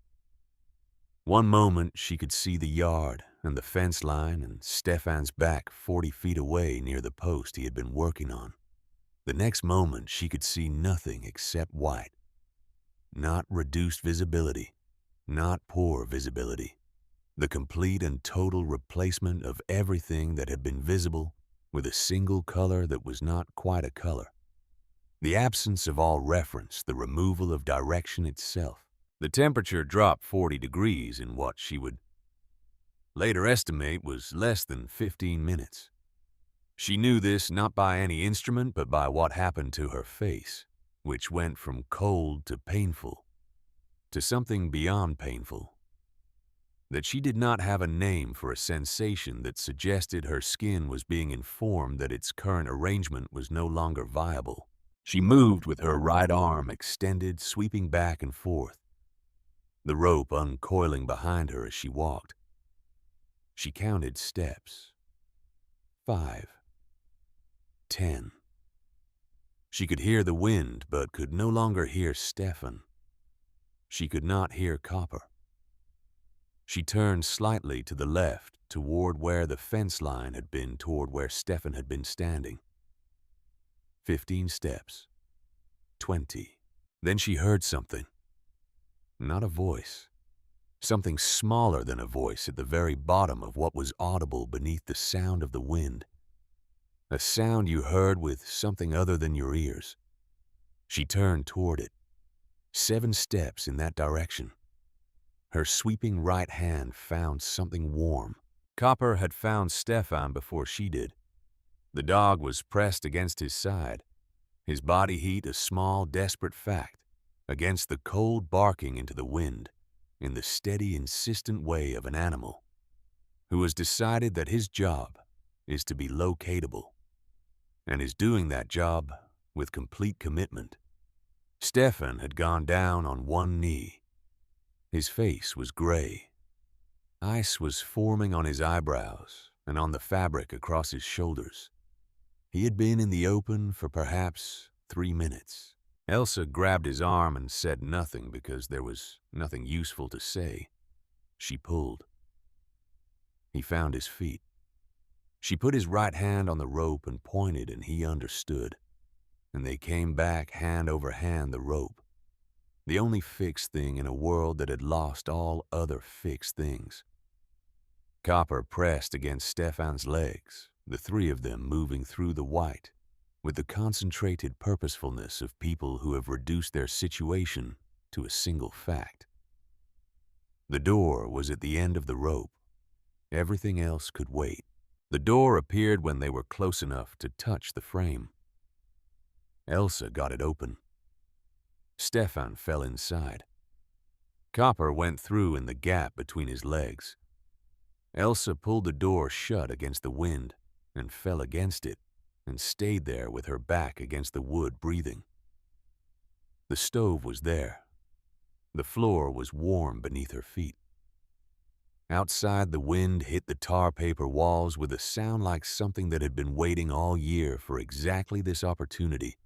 One moment she could see the yard and the fence line and Stefan's back 40 feet away near the post he had been working on. The next moment she could see nothing except white. Not reduced visibility, not poor visibility. The complete and total replacement of everything that had been visible with a single color that was not quite a color. The absence of all reference, the removal of direction itself. The temperature dropped 40 degrees in what she would later estimate was less than 15 minutes. She knew this not by any instrument but by what happened to her face, which went from cold to painful, to something beyond painful. That she did not have a name for a sensation that suggested her skin was being informed that its current arrangement was no longer viable. She moved with her right arm extended, sweeping back and forth, the rope uncoiling behind her as she walked. She counted steps. 5. 10. She could hear the wind, but could no longer hear Stefan. She could not hear Copper. She turned slightly to the left, toward where the fence line had been, toward where Stefan had been standing. 15 steps. 20. Then she heard something. Not a voice. Something smaller than a voice at the very bottom of what was audible beneath the sound of the wind. A sound you heard with something other than your ears. She turned toward it. 7 steps in that direction. Her sweeping right hand found something warm. Copper had found Stefan before she did. The dog was pressed against his side, his body heat a small, desperate fact, against the cold barking into the wind, in the steady, insistent way of an animal who has decided that his job is to be locatable, and is doing that job with complete commitment. Stefan had gone down on one knee. His face was gray. Ice was forming on his eyebrows and on the fabric across his shoulders. He had been in the open for perhaps 3 minutes. Elsa grabbed his arm and said nothing because there was nothing useful to say. She pulled. He found his feet. She put his right hand on the rope and pointed, and he understood. And they came back hand over hand, the rope, the only fixed thing in a world that had lost all other fixed things. Copper pressed against Stefan's legs, the 3 of them moving through the white, with the concentrated purposefulness of people who have reduced their situation to a single fact. The door was at the end of the rope. Everything else could wait. The door appeared when they were close enough to touch the frame. Elsa got it open. Stefan fell inside. Copper went through in the gap between his legs. Elsa pulled the door shut against the wind and fell against it and stayed there with her back against the wood, breathing. The stove was there. The floor was warm beneath her feet. Outside, the wind hit the tar paper walls with a sound like something that had been waiting all year for exactly this opportunity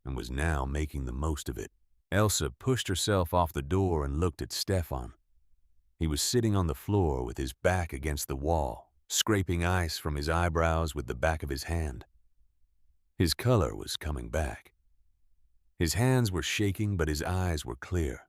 and was now making the most of it. Elsa pushed herself off the door and looked at Stefan. He was sitting on the floor with his back against the wall, scraping ice from his eyebrows with the back of his hand. His color was coming back. His hands were shaking, but his eyes were clear.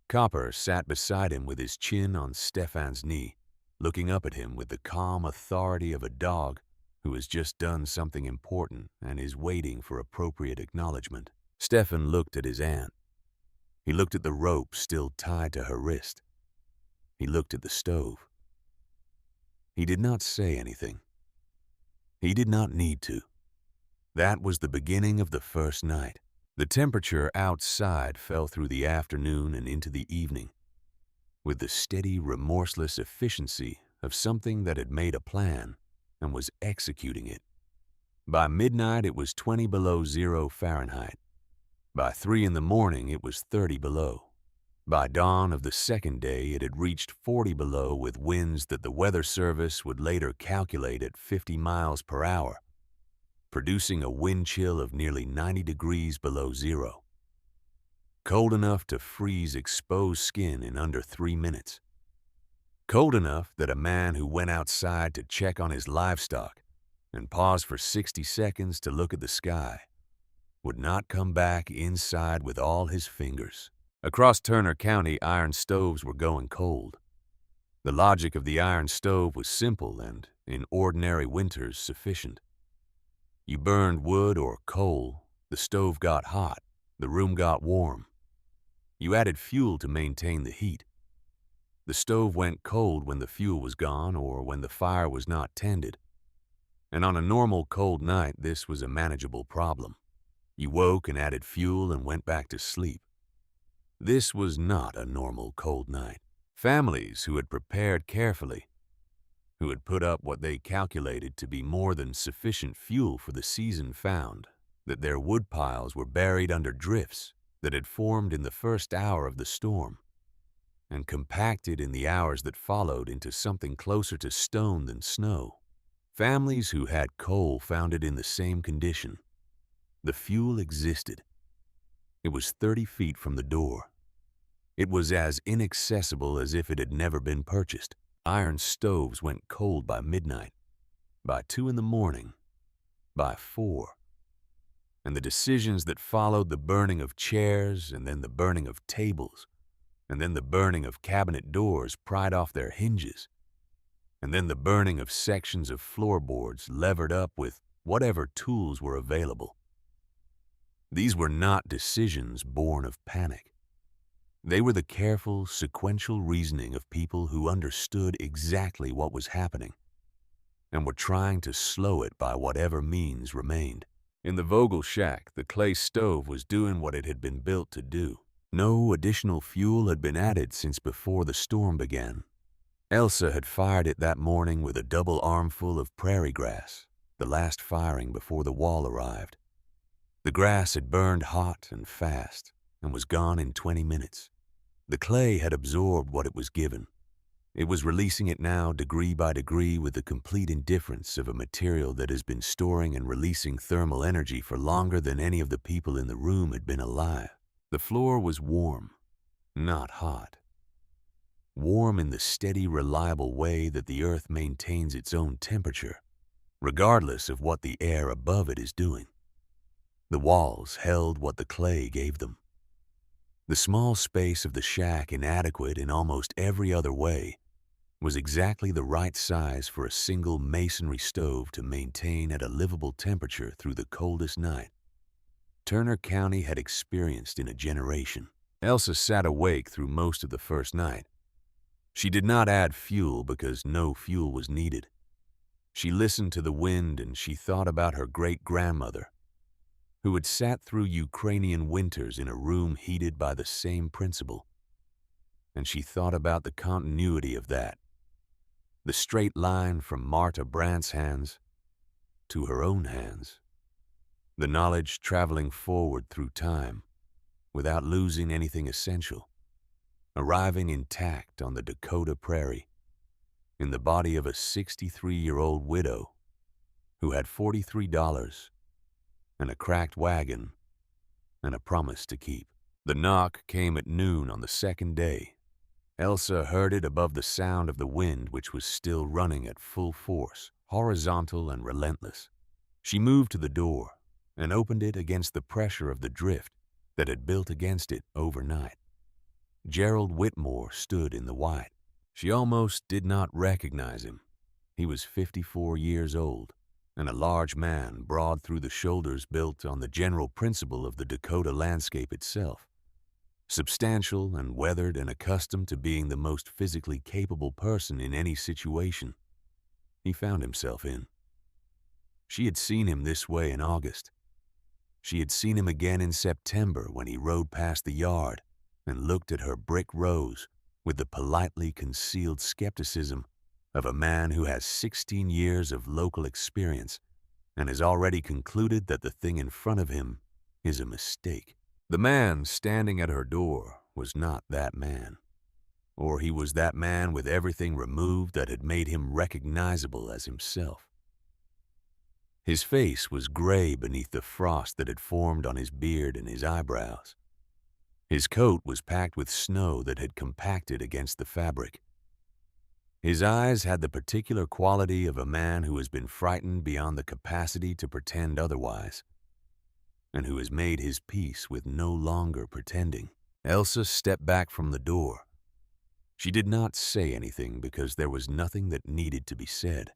Copper sat beside him with his chin on Stefan's knee, looking up at him with the calm authority of a dog who has just done something important and is waiting for appropriate acknowledgement. Stefan looked at his aunt. He looked at the rope still tied to her wrist. He looked at the stove. He did not say anything. He did not need to. That was the beginning of the first night. The temperature outside fell through the afternoon and into the evening, with the steady, remorseless efficiency of something that had made a plan and was executing it. By midnight, it was 20 below zero Fahrenheit. By 3 in the morning, it was 30 below. By dawn of the second day, it had reached 40 below with winds that the Weather Service would later calculate at 50 miles per hour, producing a wind chill of nearly 90 degrees below zero. Cold enough to freeze exposed skin in under 3 minutes. Cold enough that a man who went outside to check on his livestock and paused for 60 seconds to look at the sky would not come back inside with all his fingers. Across Turner County, iron stoves were going cold. The logic of the iron stove was simple and, in ordinary winters, sufficient. You burned wood or coal, the stove got hot, the room got warm. You added fuel to maintain the heat. The stove went cold when the fuel was gone or when the fire was not tended. And on a normal cold night, this was a manageable problem. You woke and added fuel and went back to sleep. This was not a normal cold night. Families who had prepared carefully, who had put up what they calculated to be more than sufficient fuel for the season, found that their wood piles were buried under drifts that had formed in the first hour of the storm and compacted in the hours that followed into something closer to stone than snow. Families who had coal found it in the same condition. The fuel existed. It was 30 feet from the door. It was as inaccessible as if it had never been purchased. Iron stoves went cold by midnight, by 2 in the morning, by 4. And the decisions that followed, the burning of chairs and then the burning of tables, and then the burning of cabinet doors pried off their hinges, and then the burning of sections of floorboards levered up with whatever tools were available. These were not decisions born of panic. They were the careful, sequential reasoning of people who understood exactly what was happening and were trying to slow it by whatever means remained. In the Vogel shack, the clay stove was doing what it had been built to do. No additional fuel had been added since before the storm began. Elsa had fired it that morning with a double armful of prairie grass, the last firing before the wall arrived. The grass had burned hot and fast and was gone in 20 minutes. The clay had absorbed what it was given. It was releasing it now degree by degree with the complete indifference of a material that has been storing and releasing thermal energy for longer than any of the people in the room had been alive. The floor was warm, not hot. Warm in the steady, reliable way that the earth maintains its own temperature, regardless of what the air above it is doing. The walls held what the clay gave them. The small space of the shack, inadequate in almost every other way, was exactly the right size for a single masonry stove to maintain at a livable temperature through the coldest night Turner County had experienced in a generation. Elsa sat awake through most of the first night. She did not add fuel because no fuel was needed. She listened to the wind and she thought about her great-grandmother, who had sat through Ukrainian winters in a room heated by the same principle. And she thought about the continuity of that, the straight line from Marta Brandt's hands to her own hands, the knowledge traveling forward through time without losing anything essential, arriving intact on the Dakota prairie in the body of a 63-year-old widow who had $43 and a cracked wagon and a promise to keep. The knock came at noon on the second day. Elsa heard it above the sound of the wind, which was still running at full force, horizontal and relentless. She moved to the door and opened it against the pressure of the drift that had built against it overnight. Gerald Whitmore stood in the white. She almost did not recognize him. He was 54 years old and a large man, broad through the shoulders, built on the general principle of the Dakota landscape itself. Substantial and weathered and accustomed to being the most physically capable person in any situation. he found himself in. She had seen him this way in August. She had seen him again in September when he rode past the yard and looked at her brick rows with the politely concealed skepticism of a man who has 16 years of local experience and has already concluded that the thing in front of him is a mistake. The man standing at her door was not that man, or he was that man with everything removed that had made him recognizable as himself. His face was gray beneath the frost that had formed on his beard and his eyebrows. His coat was packed with snow that had compacted against the fabric. His eyes had the particular quality of a man who has been frightened beyond the capacity to pretend otherwise, and who has made his peace with no longer pretending. Elsa stepped back from the door. She did not say anything because there was nothing that needed to be said.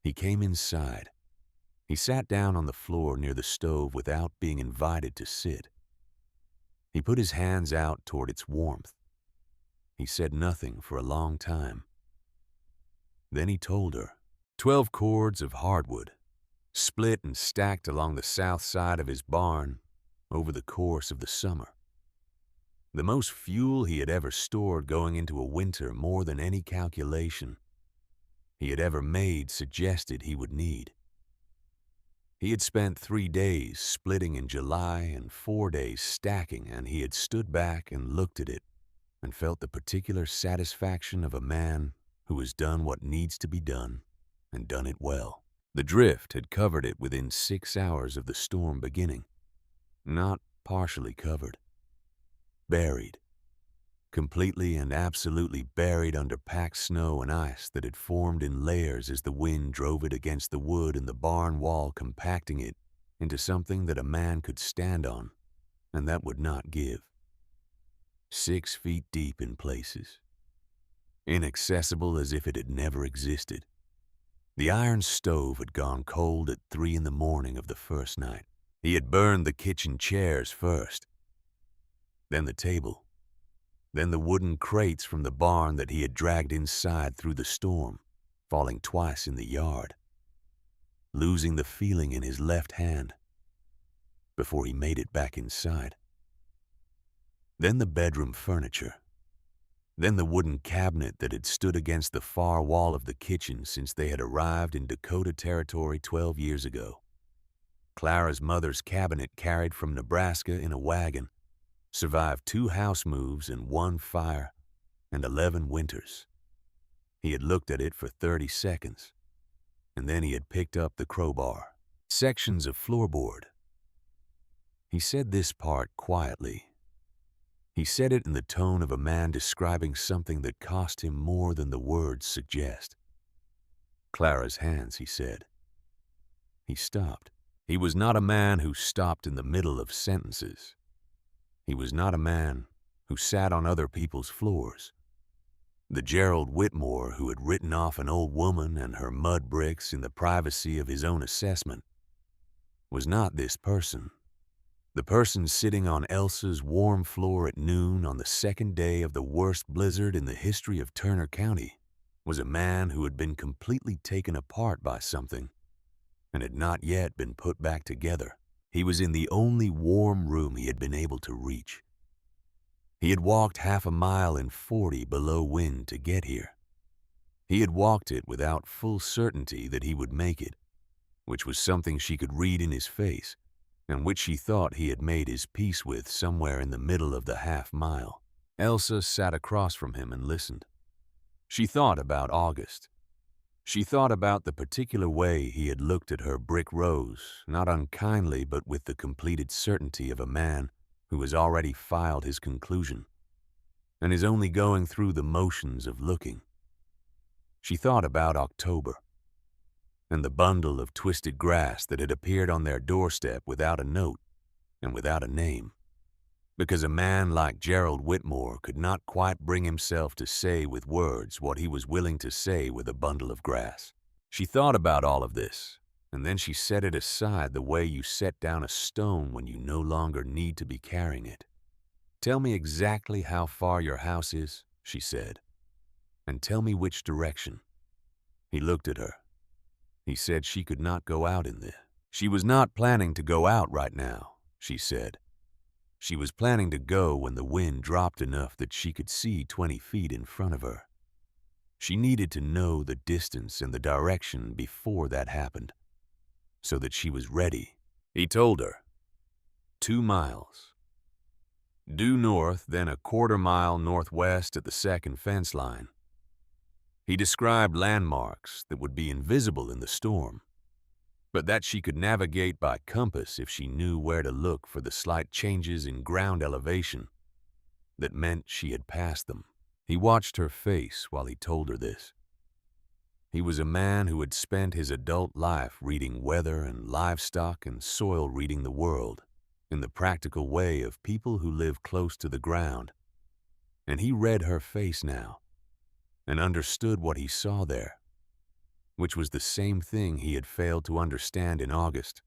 He came inside. He sat down on the floor near the stove without being invited to sit. He put his hands out toward its warmth. He said nothing for a long time. Then he told her. 12 cords of hardwood, split and stacked along the south side of his barn over the course of the summer. The most fuel he had ever stored going into a winter more than any calculation he had ever made suggested he would need. He had spent 3 days splitting in July and 4 days stacking, and he had stood back and looked at it and felt the particular satisfaction of a man who has done what needs to be done and done it well. The drift had covered it within 6 hours of the storm beginning. Not partially covered. Buried. Completely and absolutely buried under packed snow and ice that had formed in layers as the wind drove it against the wood and the barn wall, compacting it into something that a man could stand on and that would not give. 6 feet deep in places. Inaccessible as if it had never existed. The iron stove had gone cold at 3 in the morning of the first night. He had burned the kitchen chairs first, then the table, then the wooden crates from the barn that he had dragged inside through the storm, falling twice in the yard, losing the feeling in his left hand before he made it back inside. Then the bedroom furniture, then the wooden cabinet that had stood against the far wall of the kitchen since they had arrived in Dakota Territory 12 years ago. Clara's mother's cabinet, carried from Nebraska in a wagon, survived 2 house moves and 1 fire and 11 winters. He had looked at it for 30 seconds, and then he had picked up the crowbar. Sections of floorboard. He said this part quietly. He said it in the tone of a man describing something that cost him more than the words suggest. Clara's hands, he said. He stopped. He was not a man who stopped in the middle of sentences. He was not a man who sat on other people's floors. The Gerald Whitmore who had written off an old woman and her mud bricks in the privacy of his own assessment was not this person. The person sitting on Elsa's warm floor at noon on the second day of the worst blizzard in the history of Turner County was a man who had been completely taken apart by something and had not yet been put back together. He was in the only warm room he had been able to reach. He had walked half a mile in 40 below wind to get here. He had walked it without full certainty that he would make it, which was something she could read in his face, and which she thought he had made his peace with somewhere in the middle of the half mile. Elsa sat across from him and listened. She thought about August. She thought about the particular way he had looked at her brick rows, not unkindly but with the completed certainty of a man who has already filed his conclusion and is only going through the motions of looking. She thought about October and the bundle of twisted grass that had appeared on their doorstep without a note and without a name, because a man like Gerald Whitmore could not quite bring himself to say with words what he was willing to say with a bundle of grass. She thought about all of this, and then she set it aside the way you set down a stone when you no longer need to be carrying it. "Tell me exactly how far your house is," she said, "and tell me which direction." He looked at her. He said she could not go out in there. She was not planning to go out right now, she said. She was planning to go when the wind dropped enough that she could see 20 feet in front of her. She needed to know the distance and the direction before that happened, so that she was ready. He told her, 2 miles. Due north, then a quarter-mile northwest at the second fence line. He described landmarks that would be invisible in the storm, but that she could navigate by compass if she knew where to look for the slight changes in ground elevation that meant she had passed them. He watched her face while he told her this. He was a man who had spent his adult life reading weather and livestock and soil reading the world in the practical way of people who live close to the ground. And he read her face now and understood what he saw there, which was the same thing he had failed to understand in August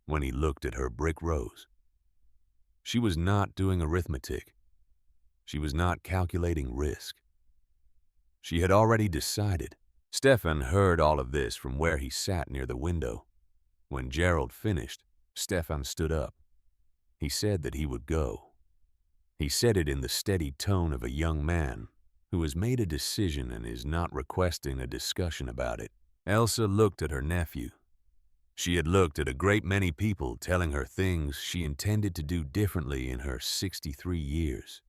when he looked at her brick rows. She was not doing arithmetic. She was not calculating risk. She had already decided. Stefan heard all of this from where he sat near the window. When Gerald finished, Stefan stood up. He said that he would go. He said it in the steady tone of a young man who has made a decision and is not requesting a discussion about it. Elsa looked at her nephew. She had looked at a great many people telling her things she intended to do differently in her 63 years.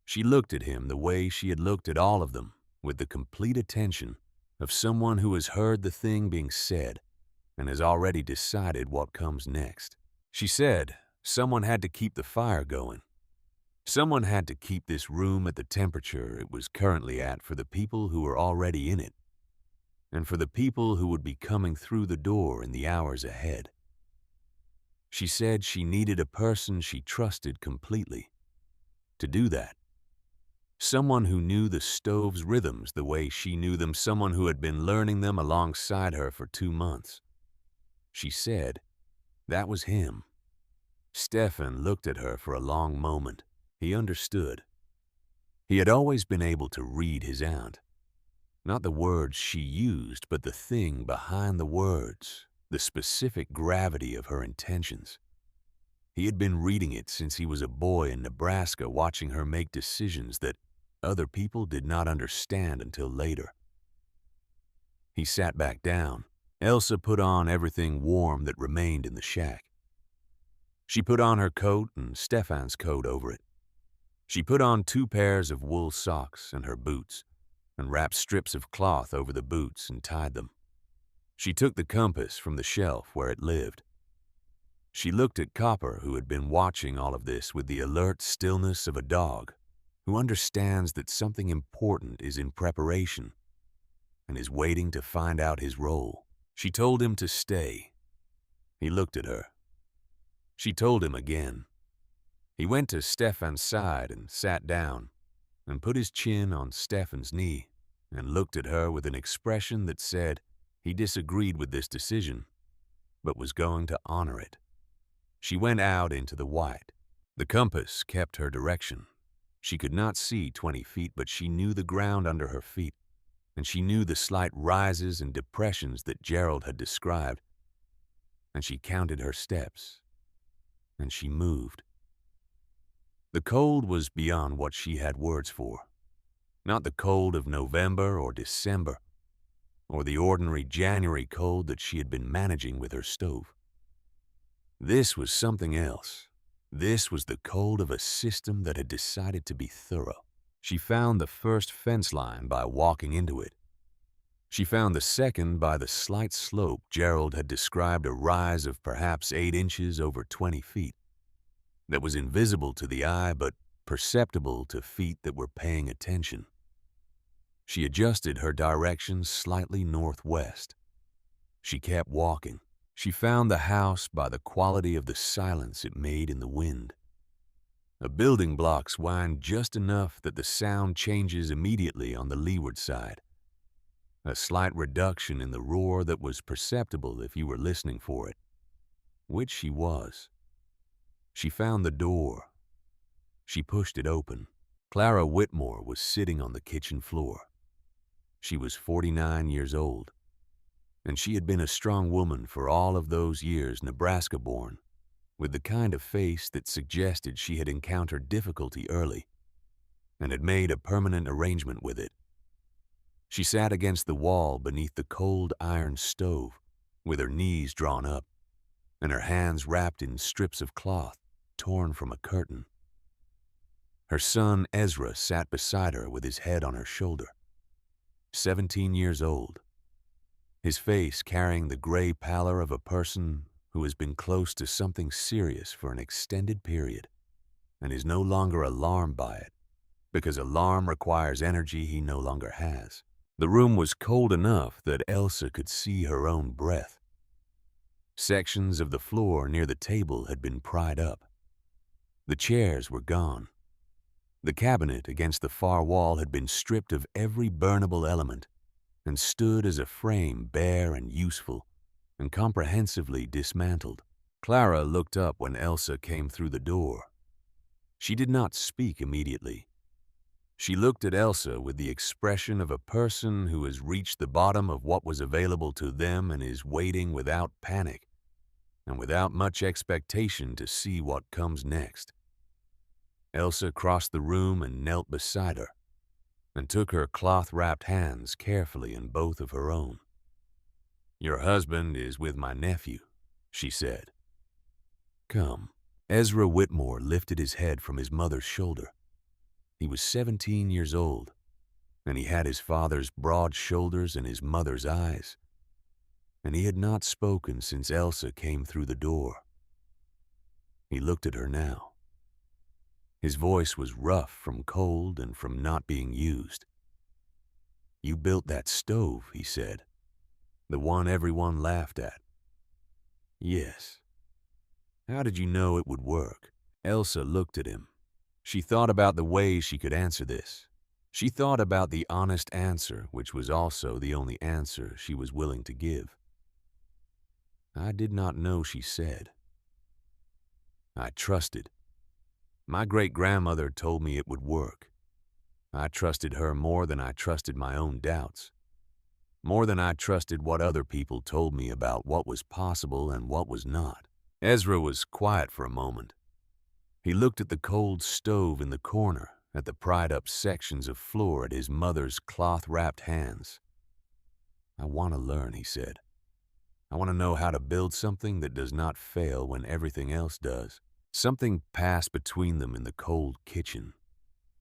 She looked at him the way she had looked at all of them, with the complete attention of someone who has heard the thing being said and has already decided what comes next. She said someone had to keep the fire going. Someone had to keep this room at the temperature it was currently at for the people who were already in it, and for the people who would be coming through the door in the hours ahead. She said she needed a person she trusted completely to do that. Someone who knew the stove's rhythms the way she knew them, someone who had been learning them alongside her for 2 months. She said that was him. Stefan looked at her for a long moment. He understood. He had always been able to read his aunt. Not the words she used, but the thing behind the words, the specific gravity of her intentions. He had been reading it since he was a boy in Nebraska, watching her make decisions that other people did not understand until later. He sat back down. Elsa put on everything warm that remained in the shack. She put on her coat and Stefan's coat over it. She put on 2 pairs of wool socks and her boots, and wrapped strips of cloth over the boots and tied them. She took the compass from the shelf where it lived. She looked at Copper, who had been watching all of this with the alert stillness of a dog who understands that something important is in preparation and is waiting to find out his role. She told him to stay. He looked at her. She told him again. He went to Stefan's side and sat down and put his chin on Stefan's knee and looked at her with an expression that said he disagreed with this decision, but was going to honor it. She went out into the white. The compass kept her direction. She could not see 20 feet, but she knew the ground under her feet, and she knew the slight rises and depressions that Gerald had described, and she counted her steps, and she moved. The cold was beyond what she had words for. Not the cold of November or December, or the ordinary January cold that she had been managing with her stove. This was something else. This was the cold of a system that had decided to be thorough. She found the first fence line by walking into it. She found the second by the slight slope Gerald had described, a rise of perhaps 8 inches over 20 feet. That was invisible to the eye, but perceptible to feet that were paying attention. She adjusted her direction slightly northwest. She kept walking. She found the house by the quality of the silence it made in the wind. A building blocks whined just enough that the sound changes immediately on the leeward side. A slight reduction in the roar that was perceptible if you were listening for it, which she was. She found the door. She pushed it open. Clara Whitmore was sitting on the kitchen floor. She was 49 years old. and she had been a strong woman for all of those years, Nebraska-born, with the kind of face that suggested she had encountered difficulty early and had made a permanent arrangement with it. She sat against the wall beneath the cold iron stove, with her knees drawn up and her hands wrapped in strips of cloth torn from a curtain. Her son Ezra sat beside her with his head on her shoulder, 17 years old, his face carrying the gray pallor of a person who has been close to something serious for an extended period and is no longer alarmed by it, because alarm requires energy he no longer has. The room was cold enough that Elsa could see her own breath. Sections of the floor near the table had been pried up. The chairs were gone. The cabinet against the far wall had been stripped of every burnable element and stood as a frame bare and useful and comprehensively dismantled. Clara looked up when Elsa came through the door. She did not speak immediately. She looked at Elsa with the expression of a person who has reached the bottom of what was available to them and is waiting without panic and without much expectation to see what comes next. Elsa crossed the room and knelt beside her and took her cloth-wrapped hands carefully in both of her own. "Your husband is with my nephew," she said. "Come." Ezra Whitmore lifted his head from his mother's shoulder. He was 17 years old, and he had his father's broad shoulders and his mother's eyes, and he had not spoken since Elsa came through the door. He looked at her now. His voice was rough from cold and from not being used. "You built that stove," he said, "the one everyone laughed at." "Yes." "How did you know it would work?" Elsa looked at him. She thought about the ways she could answer this. She thought about the honest answer, which was also the only answer she was willing to give. "I did not know," she said. "I trusted. My great-grandmother told me it would work. I trusted her more than I trusted my own doubts, more than I trusted what other people told me about what was possible and what was not." Ezra was quiet for a moment. He looked at the cold stove in the corner, at the pried-up sections of floor, at his mother's cloth-wrapped hands. "I want to learn," he said. "I want to know how to build something that does not fail when everything else does." Something passed between them in the cold kitchen.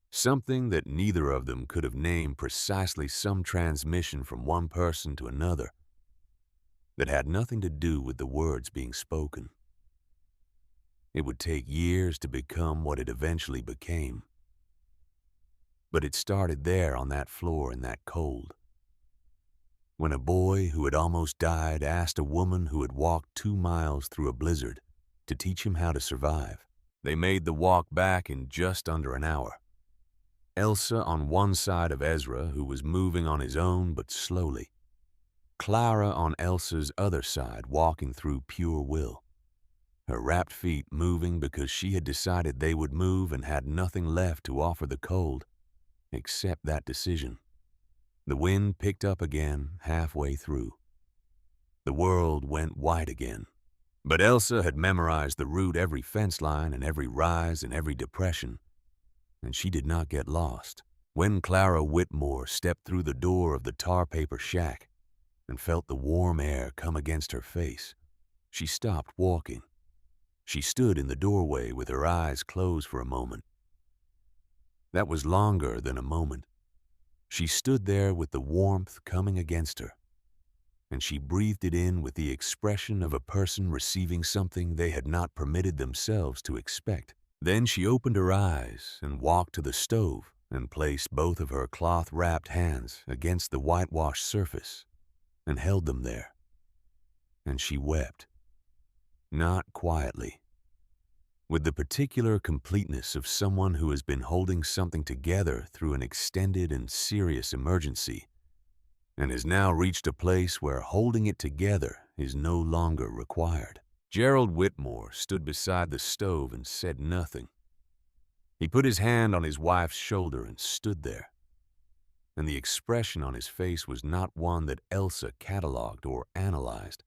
Something that neither of them could have named, precisely some transmission from one person to another that had nothing to do with the words being spoken. It would take years to become what it eventually became. But it started there on that floor in that cold. When a boy who had almost died asked a woman who had walked 2 miles through a blizzard to teach him how to survive. They made the walk back in just under an hour. Elsa on one side of Ezra, who was moving on his own but slowly. Clara on Elsa's other side, walking through pure will. Her wrapped feet moving because she had decided they would move and had nothing left to offer the cold except that decision. The wind picked up again halfway through. The world went white again. But Elsa had memorized the route, every fence line and every rise and every depression, and she did not get lost. When Clara Whitmore stepped through the door of the tar paper shack and felt the warm air come against her face, she stopped walking. She stood in the doorway with her eyes closed for a moment. That was longer than a moment. She stood there with the warmth coming against her, and she breathed it in with the expression of a person receiving something they had not permitted themselves to expect. Then she opened her eyes and walked to the stove and placed both of her cloth-wrapped hands against the whitewashed surface and held them there. And she wept. Not quietly. With the particular completeness of someone who has been holding something together through an extended and serious emergency, and has now reached a place where holding it together is no longer required. Gerald Whitmore stood beside the stove and said nothing. He put his hand on his wife's shoulder and stood there. and the expression on his face was not one that Elsa cataloged or analyzed.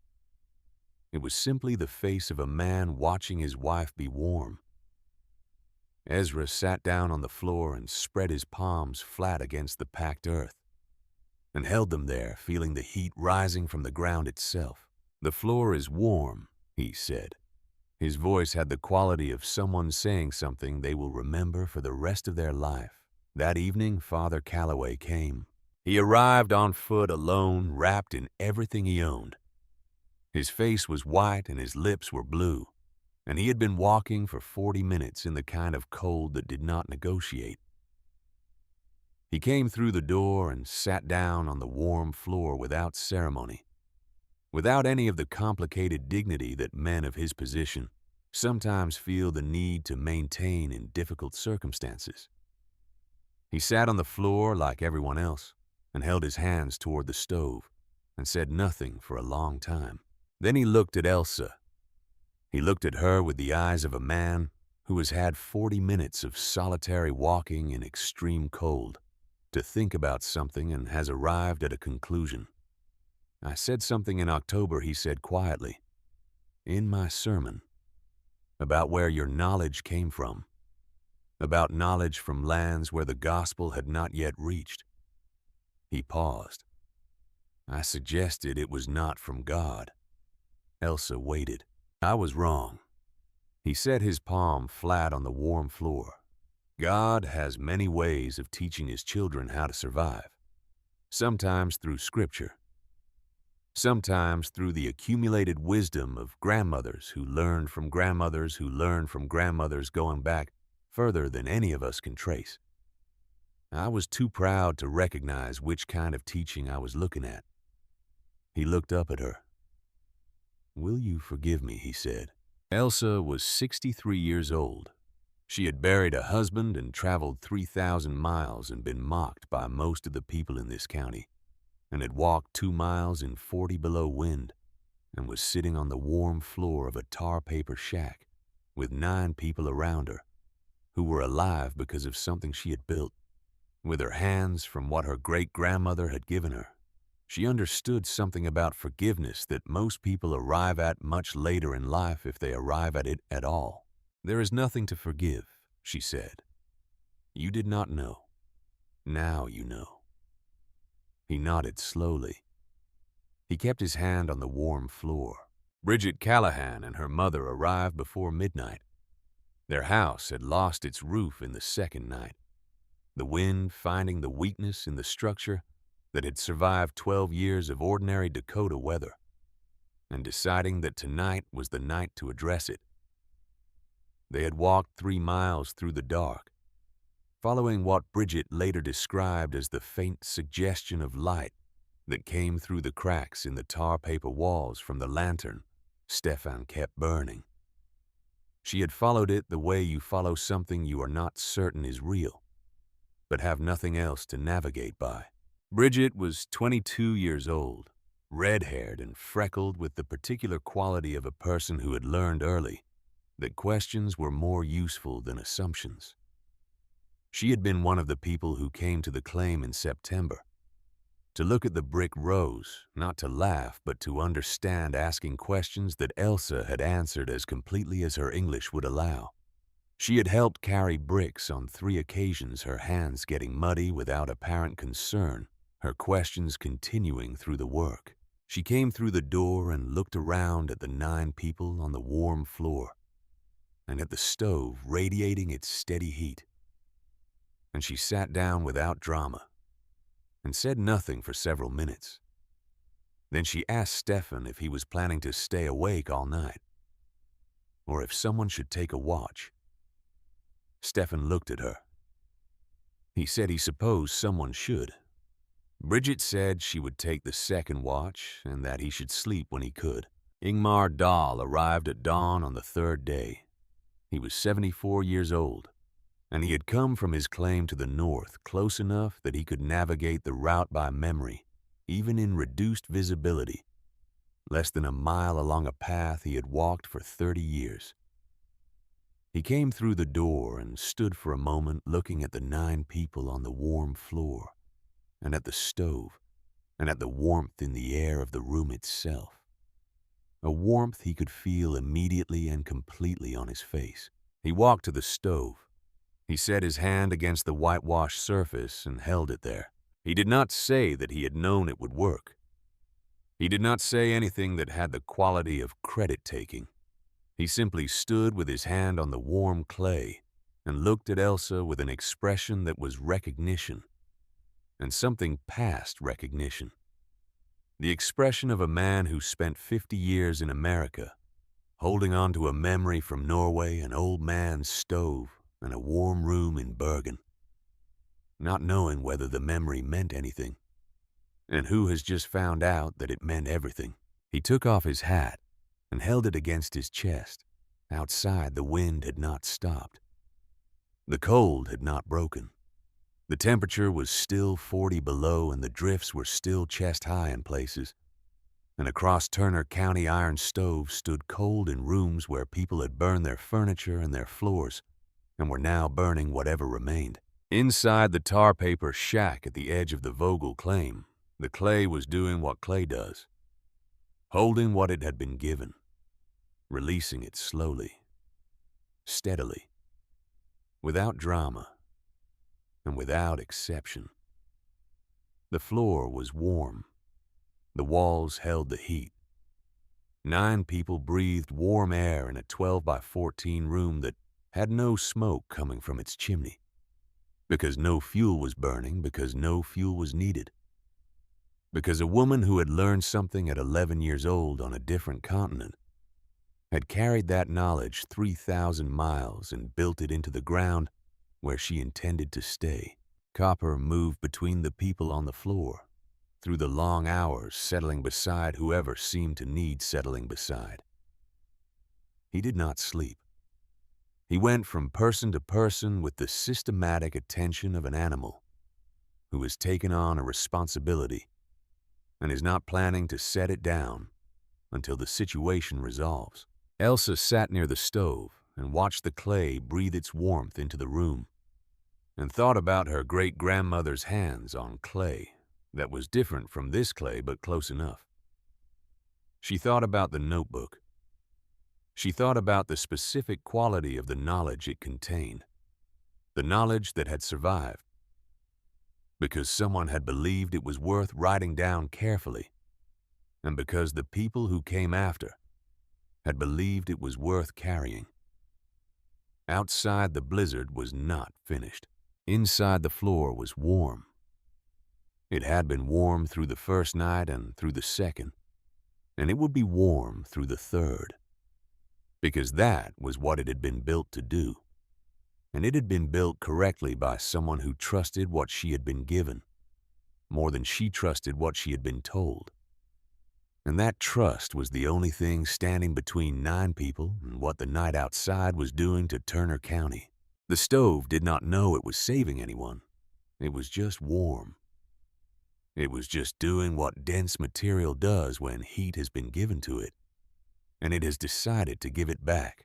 It was simply the face of a man watching his wife be warm. Ezra sat down on the floor and spread his palms flat against the packed earth, and held them there, feeling the heat rising from the ground itself. "The floor is warm," he said. His voice had the quality of someone saying something they will remember for the rest of their life. That evening, Father Calloway came. He arrived on foot alone, wrapped in everything he owned. His face was white and his lips were blue, and he had been walking for 40 minutes in the kind of cold that did not negotiate. He came through the door and sat down on the warm floor without ceremony, without any of the complicated dignity that men of his position sometimes feel the need to maintain in difficult circumstances. He sat on the floor like everyone else and held his hands toward the stove and said nothing for a long time. Then he looked at Elsa. He looked at her with the eyes of a man who has had 40 minutes of solitary walking in extreme cold to think about something and has arrived at a conclusion. "I said something in October," he said quietly, "in my sermon, about where your knowledge came from, about knowledge from lands where the gospel had not yet reached." He paused. "I suggested it was not from God." Elsa waited. "I was wrong." He set his palm flat on the warm floor. "God has many ways of teaching his children how to survive, sometimes through Scripture, sometimes through the accumulated wisdom of grandmothers who learned from grandmothers who learned from grandmothers going back further than any of us can trace. I was too proud to recognize which kind of teaching I was looking at." He looked up at her. "Will you forgive me?" he said. Elsa was 63 years old. She had buried a husband and traveled 3,000 miles and been mocked by most of the people in this county, and had walked 2 miles in 40 below wind, and was sitting on the warm floor of a tar paper shack with 9 people around her who were alive because of something she had built with her hands from what her great-grandmother had given her. She understood something about forgiveness that most people arrive at much later in life if they arrive at it at all. "There is nothing to forgive," she said. "You did not know. Now you know." He nodded slowly. He kept his hand on the warm floor. Bridget Callahan and her mother arrived before midnight. Their house had lost its roof in the second night, the wind finding the weakness in the structure that had survived 12 years of ordinary Dakota weather, and deciding that tonight was the night to address it. They had walked 3 miles through the dark, following what Bridget later described as the faint suggestion of light that came through the cracks in the tar paper walls from the lantern Stefan kept burning. She had followed it the way you follow something you are not certain is real, but have nothing else to navigate by. Bridget was 22 years old, red-haired and freckled, with the particular quality of a person who had learned early that questions were more useful than assumptions. She had been one of the people who came to the claim in September, to look at the brick rows, not to laugh, but to understand, asking questions that Elsa had answered as completely as her English would allow. She had helped carry bricks on 3 occasions, her hands getting muddy without apparent concern, her questions continuing through the work. She came through the door and looked around at the 9 people on the warm floor and at the stove radiating its steady heat. And she sat down without drama and said nothing for several minutes. Then she asked Stefan if he was planning to stay awake all night, or if someone should take a watch. Stefan looked at her. He said he supposed someone should. Bridget said she would take the second watch and that he should sleep when he could. Ingmar Dahl arrived at dawn on the 3rd day. He was 74 years old, and he had come from his claim to the north close enough that he could navigate the route by memory, even in reduced visibility, less than a mile along a path he had walked for 30 years. He came through the door and stood for a moment looking at the 9 people on the warm floor. and at the stove, and at the warmth in the air of the room itself. A warmth he could feel immediately and completely on his face. He walked to the stove. He set his hand against the whitewashed surface and held it there. He did not say that he had known it would work. He did not say anything that had the quality of credit-taking. He simply stood with his hand on the warm clay and looked at Elsa with an expression that was recognition, and something past recognition. The expression of a man who spent 50 years in America, holding on to a memory from Norway, an old man's stove, and a warm room in Bergen, not knowing whether the memory meant anything, and who has just found out that it meant everything. He took off his hat and held it against his chest. Outside, the wind had not stopped. The cold had not broken. The temperature was still 40 below, and the drifts were still chest-high in places. And across Turner County, iron stoves stood cold in rooms where people had burned their furniture and their floors and were now burning whatever remained. Inside the tar paper shack at the edge of the Vogel claim, the clay was doing what clay does, holding what it had been given, releasing it slowly, steadily, without drama, and without exception. The floor was warm. The walls held the heat. 9 people breathed warm air in a 12 by 14 room that had no smoke coming from its chimney, because no fuel was burning, because no fuel was needed. Because a woman who had learned something at 11 years old on a different continent had carried that knowledge 3,000 miles and built it into the ground where she intended to stay. Copper moved between the people on the floor, through the long hours settling beside whoever seemed to need settling beside. He did not sleep. He went from person to person with the systematic attention of an animal who has taken on a responsibility and is not planning to set it down until the situation resolves. Elsa sat near the stove and watched the clay breathe its warmth into the room, and thought about her great-grandmother's hands on clay that was different from this clay but close enough. She thought about the notebook. She thought about the specific quality of the knowledge it contained, the knowledge that had survived, because someone had believed it was worth writing down carefully, and because the people who came after had believed it was worth carrying. Outside, the blizzard was not finished. Inside, the floor was warm. It had been warm through the first night and through the second, and it would be warm through the third, because that was what it had been built to do, and it had been built correctly by someone who trusted what she had been given, more than she trusted what she had been told. And that trust was the only thing standing between 9 people and what the night outside was doing to Turner County. The stove did not know it was saving anyone. It was just warm. It was just doing what dense material does when heat has been given to it, and it has decided to give it back.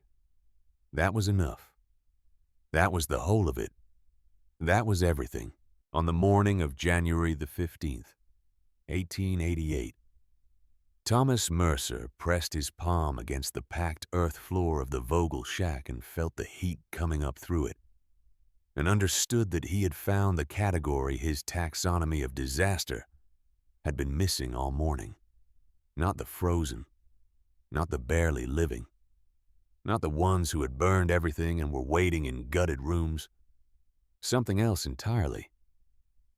That was enough. That was the whole of it. That was everything. On the morning of January the 15th, 1888, Thomas Mercer pressed his palm against the packed earth floor of the Vogel shack and felt the heat coming up through it, and understood that he had found the category his taxonomy of disaster had been missing all morning. Not the frozen, not the barely living, not the ones who had burned everything and were waiting in gutted rooms. Something else entirely.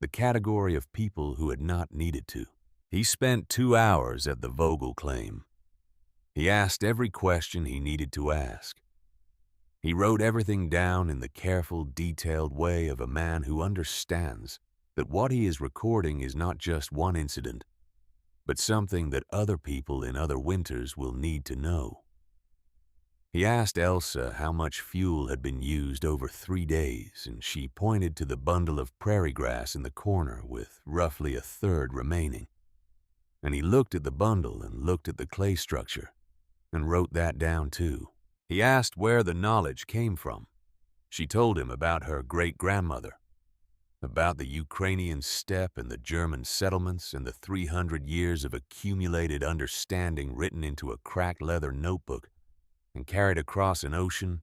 The category of people who had not needed to. He spent 2 hours at the Vogel claim. He asked every question he needed to ask. He wrote everything down in the careful, detailed way of a man who understands that what he is recording is not just one incident, but something that other people in other winters will need to know. He asked Elsa how much fuel had been used over 3 days, and she pointed to the bundle of prairie grass in the corner with roughly a third remaining. And he looked at the bundle and looked at the clay structure and wrote that down too. He asked where the knowledge came from. She told him about her great-grandmother, about the Ukrainian steppe and the German settlements and the 300 years of accumulated understanding written into a cracked leather notebook and carried across an ocean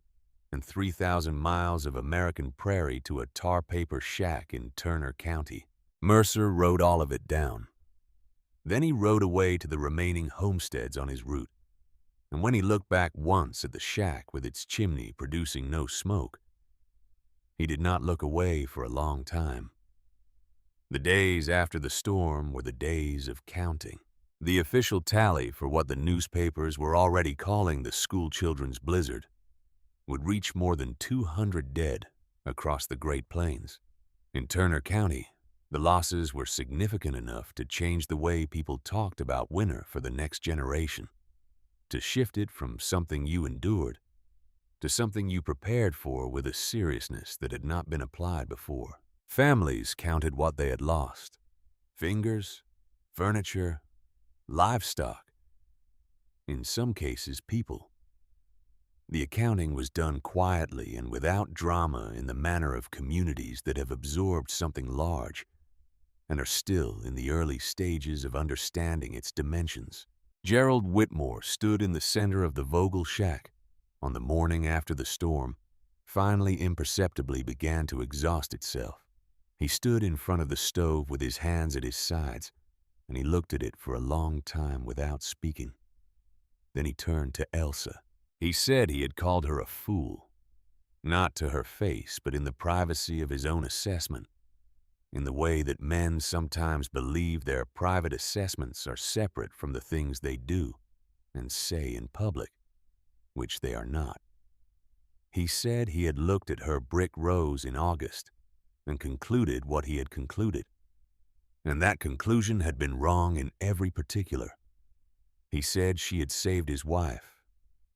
and 3,000 miles of American prairie to a tar paper shack in Turner County. Mercer wrote all of it down. Then he rode away to the remaining homesteads on his route, and when he looked back once at the shack with its chimney producing no smoke, he did not look away for a long time. The days after the storm were the days of counting. The official tally for what the newspapers were already calling the schoolchildren's blizzard would reach more than 200 dead across the Great Plains. In Turner County, the losses were significant enough to change the way people talked about winter for the next generation, to shift it from something you endured to something you prepared for with a seriousness that had not been applied before. Families counted what they had lost: fingers, furniture, livestock, in some cases people. The accounting was done quietly and without drama in the manner of communities that have absorbed something large and are still in the early stages of understanding its dimensions. Gerald Whitmore stood in the center of the Vogel shack on the morning after the storm finally imperceptibly began to exhaust itself. He stood in front of the stove with his hands at his sides, and he looked at it for a long time without speaking. Then he turned to Elsa. He said he had called her a fool, not to her face, but in the privacy of his own assessment, in the way that men sometimes believe their private assessments are separate from the things they do and say in public, which they are not. He said he had looked at her brick rose in August and concluded what he had concluded, and that conclusion had been wrong in every particular. He said she had saved his wife.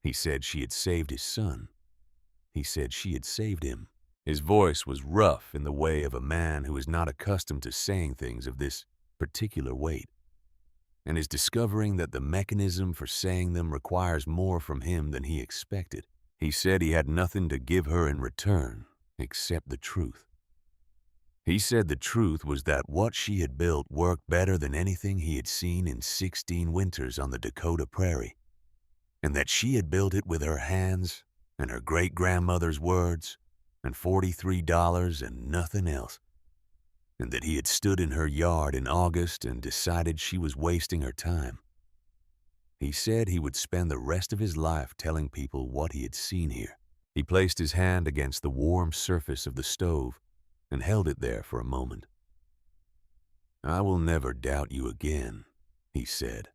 He said she had saved his son. He said she had saved him. His voice was rough in the way of a man who is not accustomed to saying things of this particular weight, and is discovering that the mechanism for saying them requires more from him than he expected. He said he had nothing to give her in return except the truth. He said the truth was that what she had built worked better than anything he had seen in 16 winters on the Dakota prairie, and that she had built it with her hands and her great-grandmother's words and $43 and nothing else, and that he had stood in her yard in August and decided she was wasting her time. He said he would spend the rest of his life telling people what he had seen here. He placed his hand against the warm surface of the stove and held it there for a moment. "I will never doubt you again," he said.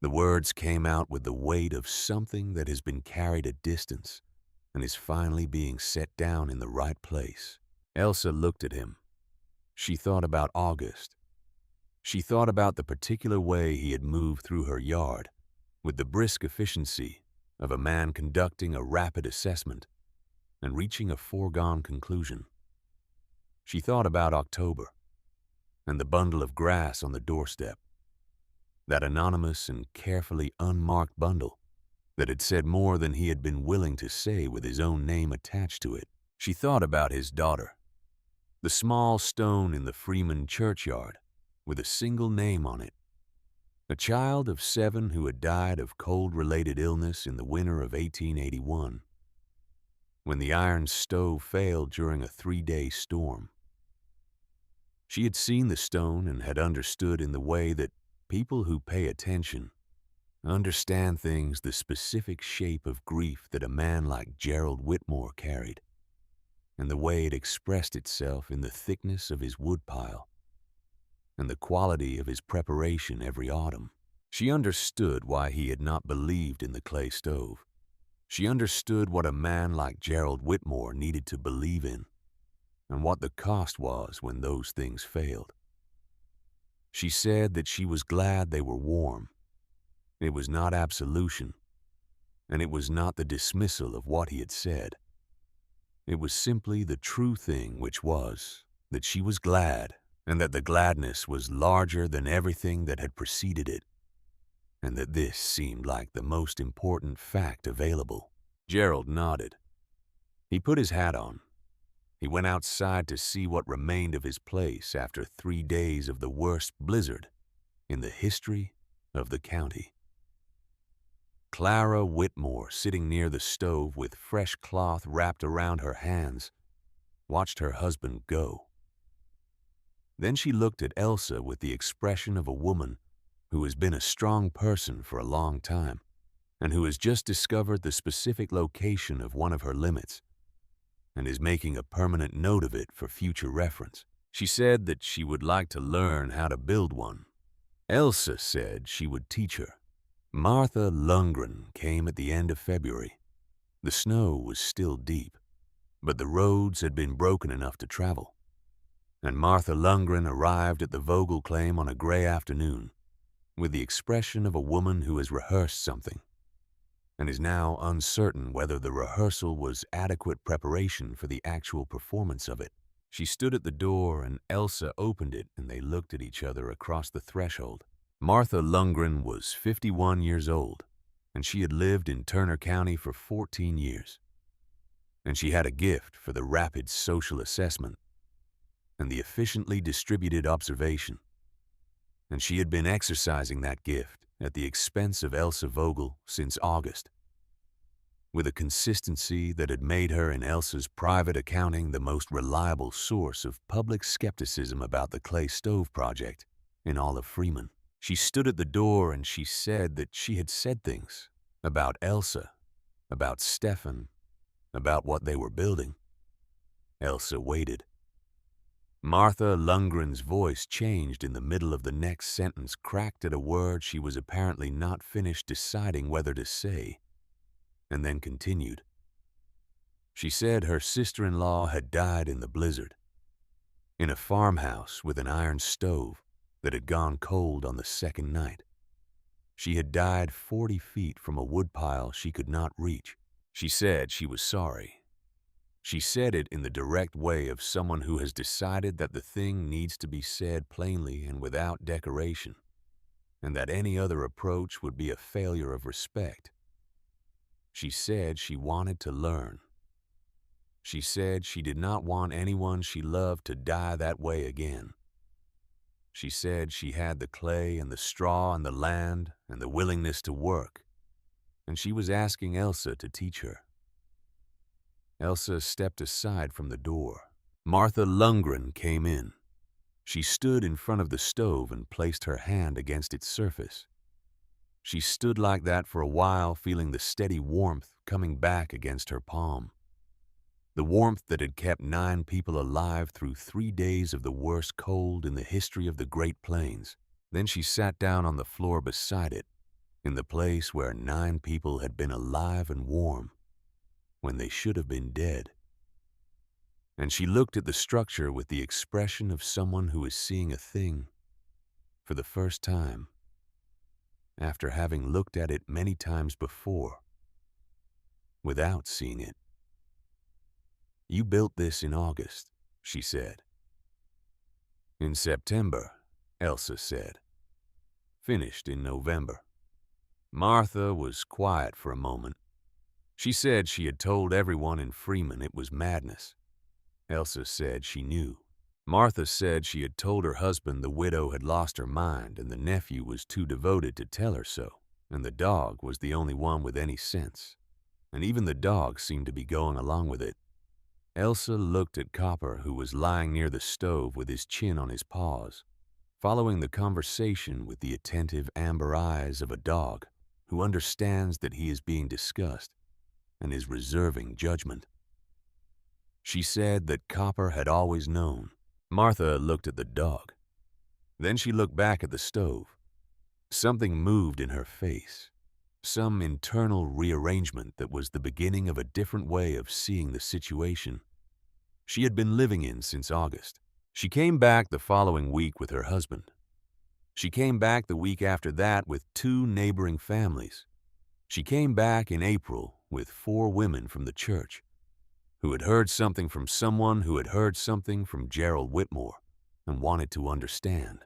The words came out with the weight of something that has been carried a distance and is finally being set down in the right place. Elsa looked at him. She thought about August. She thought about the particular way he had moved through her yard with the brisk efficiency of a man conducting a rapid assessment and reaching a foregone conclusion. She thought about October and the bundle of grass on the doorstep, that anonymous and carefully unmarked bundle that had said more than he had been willing to say with his own name attached to it. She thought about his daughter, the small stone in the Freeman churchyard with a single name on it, a child of 7 who had died of cold-related illness in the winter of 1881, when the iron stove failed during a 3-day storm. She had seen the stone and had understood in the way that people who pay attention understand things the specific shape of grief that a man like Gerald Whitmore carried, and the way it expressed itself in the thickness of his woodpile and the quality of his preparation every autumn. She understood why he had not believed in the clay stove. She understood what a man like Gerald Whitmore needed to believe in, and what the cost was when those things failed. She said that she was glad they were warm. It was not absolution, and it was not the dismissal of what he had said. It was simply the true thing, which was that she was glad, and that the gladness was larger than everything that had preceded it, and that this seemed like the most important fact available. Gerald nodded. He put his hat on. He went outside to see what remained of his place after 3 days of the worst blizzard in the history of the county. Clara Whitmore, sitting near the stove with fresh cloth wrapped around her hands, watched her husband go. Then she looked at Elsa with the expression of a woman who has been a strong person for a long time and who has just discovered the specific location of one of her limits and is making a permanent note of it for future reference. She said that she would like to learn how to build one. Elsa said she would teach her. Martha Lundgren came at the end of February. The snow was still deep, but the roads had been broken enough to travel. And Martha Lundgren arrived at the Vogel claim on a gray afternoon with the expression of a woman who has rehearsed something and is now uncertain whether the rehearsal was adequate preparation for the actual performance of it. She stood at the door and Elsa opened it and they looked at each other across the threshold. Martha Lundgren was 51 years old, and she had lived in Turner County for 14 years. And she had a gift for the rapid social assessment and the efficiently distributed observation. And she had been exercising that gift at the expense of Elsa Vogel since August, with a consistency that had made her in Elsa's private accounting the most reliable source of public skepticism about the clay stove project in all of Freeman. She stood at the door and she said that she had said things about Elsa, about Stefan, about what they were building. Elsa waited. Martha Lundgren's voice changed in the middle of the next sentence, cracked at a word she was apparently not finished deciding whether to say, and then continued. She said her sister-in-law had died in the blizzard, in a farmhouse with an iron stove that had gone cold on the second night. She had died 40 feet from a woodpile she could not reach. She said she was sorry. She said it in the direct way of someone who has decided that the thing needs to be said plainly and without decoration, and that any other approach would be a failure of respect. She said she wanted to learn. She said she did not want anyone she loved to die that way again. She said she had the clay and the straw and the land and the willingness to work, and she was asking Elsa to teach her. Elsa stepped aside from the door. Martha Lundgren came in. She stood in front of the stove and placed her hand against its surface. She stood like that for a while, feeling the steady warmth coming back against her palm. The warmth that had kept 9 people alive through 3 days of the worst cold in the history of the Great Plains. Then she sat down on the floor beside it, in the place where 9 people had been alive and warm, when they should have been dead. And she looked at the structure with the expression of someone who is seeing a thing for the first time, after having looked at it many times before, without seeing it. "You built this in August," she said. "In September," Elsa said. "Finished in November." Martha was quiet for a moment. She said she had told everyone in Freeman it was madness. Elsa said she knew. Martha said she had told her husband the widow had lost her mind and the nephew was too devoted to tell her so, and the dog was the only one with any sense, and even the dog seemed to be going along with it. Elsa looked at Copper, who was lying near the stove with his chin on his paws, following the conversation with the attentive amber eyes of a dog who understands that he is being discussed and is reserving judgment. She said that Copper had always known. Martha looked at the dog. Then she looked back at the stove. Something moved in her face, some internal rearrangement that was the beginning of a different way of seeing the situation she had been living in since August. She came back the following week with her husband. She came back the week after that with 2 neighboring families. She came back in April with 4 women from the church who had heard something from someone who had heard something from Gerald Whitmore and wanted to understand.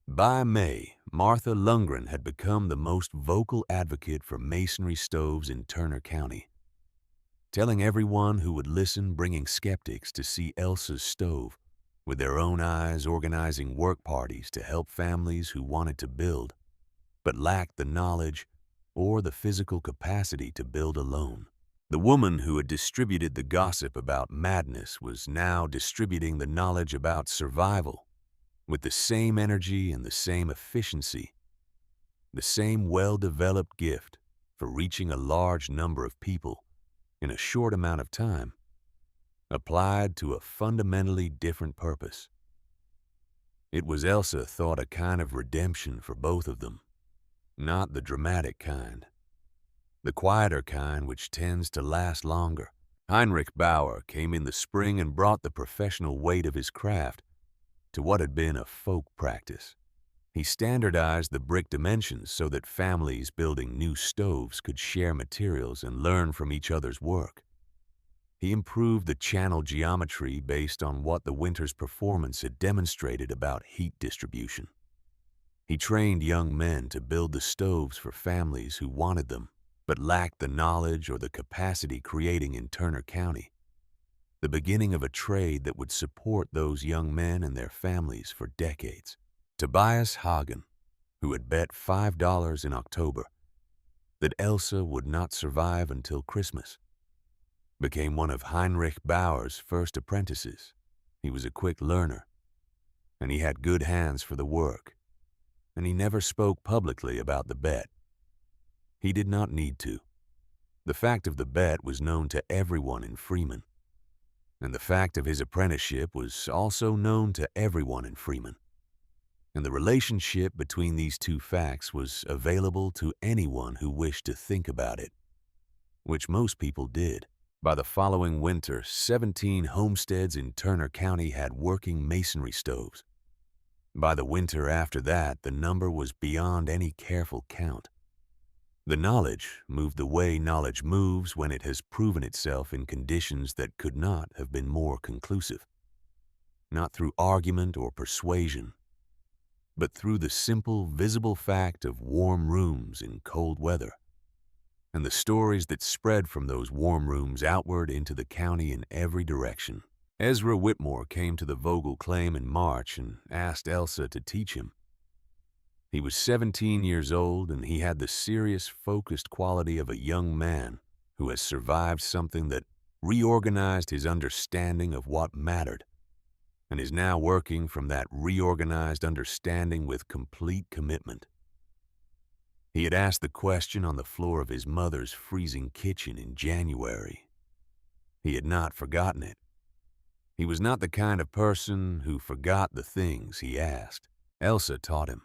By May, Martha Lundgren had become the most vocal advocate for masonry stoves in Turner County. telling everyone who would listen, bringing skeptics to see Elsa's stove, with their own eyes organizing work parties to help families who wanted to build, but lacked the knowledge or the physical capacity to build alone. The woman who had distributed the gossip about madness was now distributing the knowledge about survival with the same energy and the same efficiency, the same well-developed gift for reaching a large number of people in a short amount of time, applied to a fundamentally different purpose. It was, Elsa thought, a kind of redemption for both of them, not the dramatic kind, the quieter kind which tends to last longer. Heinrich Bauer came in the spring and brought the professional weight of his craft to what had been a folk practice. He standardized the brick dimensions so that families building new stoves could share materials and learn from each other's work. He improved the channel geometry based on what the winter's performance had demonstrated about heat distribution. He trained young men to build the stoves for families who wanted them, but lacked the knowledge or the capacity, creating in Turner County the beginning of a trade that would support those young men and their families for decades. Tobias Hagen, who had bet $5 in October that Elsa would not survive until Christmas, became one of Heinrich Bauer's first apprentices. He was a quick learner, and he had good hands for the work, and he never spoke publicly about the bet. He did not need to. The fact of the bet was known to everyone in Freeman, and the fact of his apprenticeship was also known to everyone in Freeman. And the relationship between these two facts was available to anyone who wished to think about it, which most people did. By the following winter, 17 homesteads in Turner County had working masonry stoves. By the winter after that, the number was beyond any careful count. The knowledge moved the way knowledge moves when it has proven itself in conditions that could not have been more conclusive. Not through argument or persuasion, but through the simple, visible fact of warm rooms in cold weather, and the stories that spread from those warm rooms outward into the county in every direction. Ezra Whitmore came to the Vogel claim in March and asked Elsa to teach him. He was 17 years old, and he had the serious, focused quality of a young man who has survived something that reorganized his understanding of what mattered, and is now working from that reorganized understanding with complete commitment. He had asked the question on the floor of his mother's freezing kitchen in January. He had not forgotten it. He was not the kind of person who forgot the things he asked. Elsa taught him.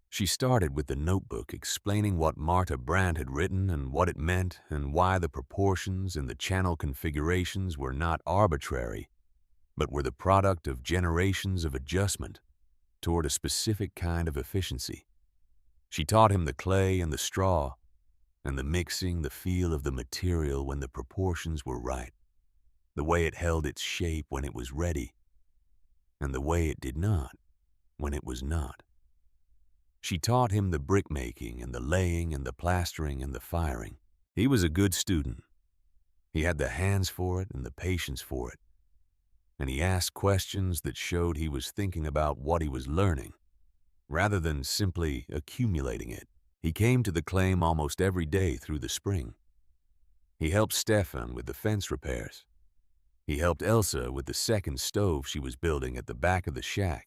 She started with the notebook, explaining what Marta Brandt had written and what it meant and why the proportions and the channel configurations were not arbitrary, but were the product of generations of adjustment toward a specific kind of efficiency. She taught him the clay and the straw, and the mixing, the feel of the material when the proportions were right, the way it held its shape when it was ready, and the way it did not when it was not. She taught him the brickmaking and the laying and the plastering and the firing. He was a good student. He had the hands for it and the patience for it, and he asked questions that showed he was thinking about what he was learning, rather than simply accumulating it. He came to the claim almost every day through the spring. He helped Stefan with the fence repairs. He helped Elsa with the second stove she was building at the back of the shack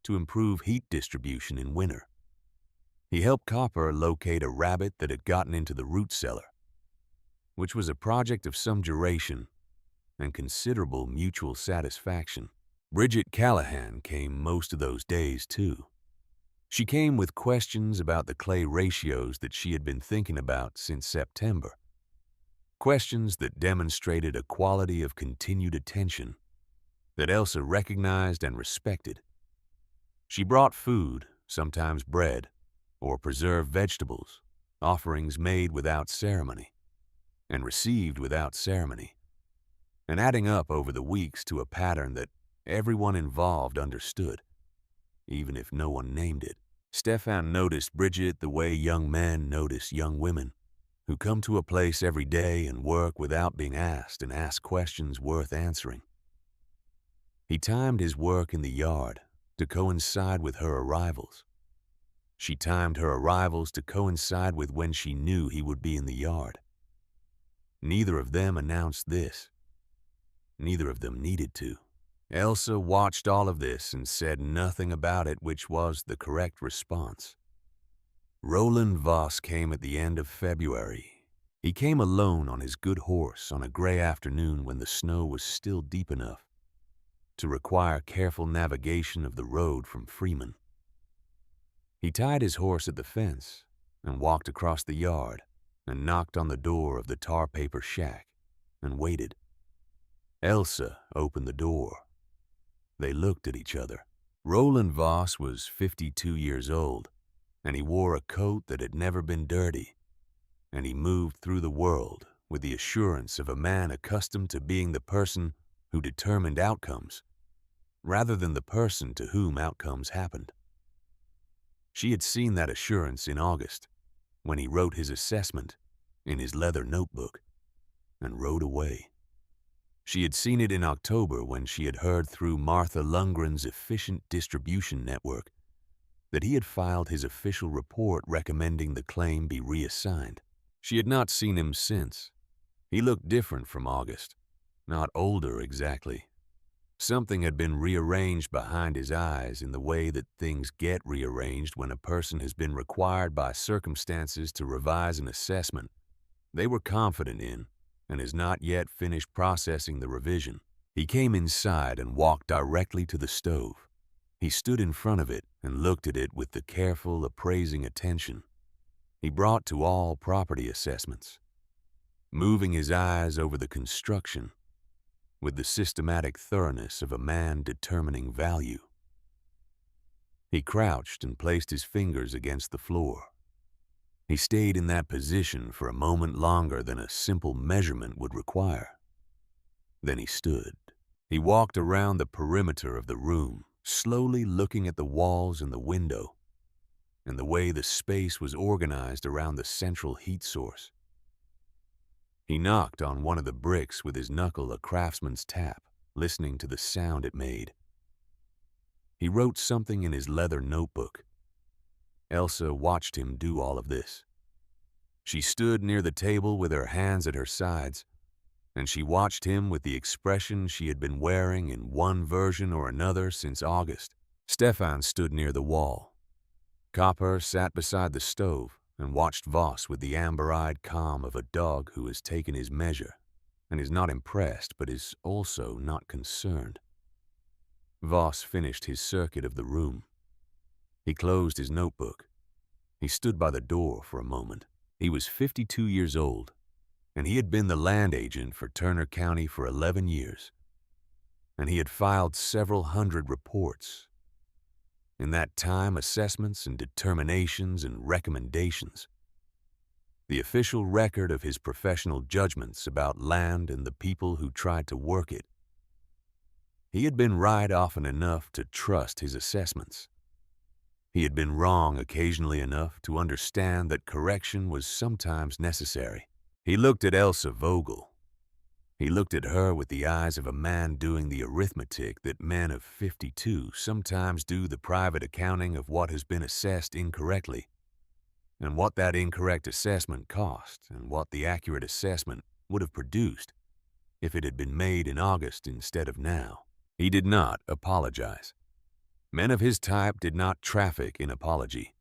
to improve heat distribution in winter. He helped Copper locate a rabbit that had gotten into the root cellar, which was a project of some duration and considerable mutual satisfaction. Bridget Callahan came most of those days, too. She came with questions about the clay ratios that she had been thinking about since September. Questions that demonstrated a quality of continued attention that Elsa recognized and respected. She brought food, sometimes bread, or preserved vegetables, offerings made without ceremony, and received without ceremony, and adding up over the weeks to a pattern that everyone involved understood, even if no one named it. Stefan noticed Bridget the way young men notice young women. who come to a place every day and work without being asked and ask questions worth answering. He timed his work in the yard to coincide with her arrivals. She timed her arrivals to coincide with when she knew he would be in the yard. Neither of them announced this. Neither of them needed to. Elsa watched all of this and said nothing about it, which was the correct response. Roland Voss came at the end of February. He came alone on his good horse on a gray afternoon when the snow was still deep enough to require careful navigation of the road from Freeman. He tied his horse at the fence and walked across the yard and knocked on the door of the tar paper shack and waited. Elsa opened the door. They looked at each other. Roland Voss was 52 years old, and he wore a coat that had never been dirty, and he moved through the world with the assurance of a man accustomed to being the person who determined outcomes, rather than the person to whom outcomes happened. She had seen that assurance in August, when he wrote his assessment in his leather notebook and rode away. She had seen it in October when she had heard through Martha Lundgren's efficient distribution network that he had filed his official report recommending the claim be reassigned. She had not seen him since. He looked different from August, not older exactly. Something had been rearranged behind his eyes in the way that things get rearranged when a person has been required by circumstances to revise an assessment they were confident in and has not yet finished processing the revision. He came inside and walked directly to the stove. He stood in front of it and looked at it with the careful, appraising attention he brought to all property assessments, moving his eyes over the construction with the systematic thoroughness of a man determining value. He crouched and placed his fingers against the floor. He stayed in that position for a moment longer than a simple measurement would require. Then he stood. He walked around the perimeter of the room, slowly looking at the walls and the window, and the way the space was organized around the central heat source. He knocked on one of the bricks with his knuckle, a craftsman's tap, listening to the sound it made. He wrote something in his leather notebook. Elsa watched him do all of this. She stood near the table with her hands at her sides, and she watched him with the expression she had been wearing in one version or another since August. Stefan stood near the wall. Copper sat beside the stove and watched Voss with the amber-eyed calm of a dog who has taken his measure and is not impressed but is also not concerned. Voss finished his circuit of the room. He closed his notebook. He stood by the door for a moment. He was 52 years old, and he had been the land agent for Turner County for 11 years, and he had filed several hundred reports. In that time, assessments and determinations and recommendations. The official record of his professional judgments about land and the people who tried to work it. He had been right often enough to trust his assessments. He had been wrong occasionally enough to understand that correction was sometimes necessary. He looked at Elsa Vogel. He looked at her with the eyes of a man doing the arithmetic that men of 52 sometimes do, the private accounting of what has been assessed incorrectly, and what that incorrect assessment cost, and what the accurate assessment would have produced if it had been made in August instead of now. He did not apologize. Men of his type did not traffic in apology.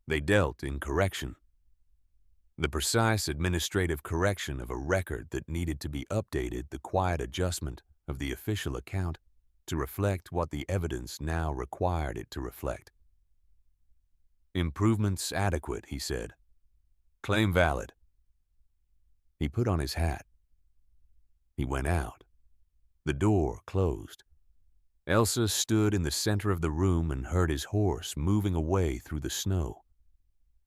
They dealt in correction. The precise administrative correction of a record that needed to be updated, the quiet adjustment of the official account to reflect what the evidence now required it to reflect. Improvements adequate, he said. Claim valid. He put on his hat. He went out. The door closed. Elsa stood in the center of the room and heard his horse moving away through the snow,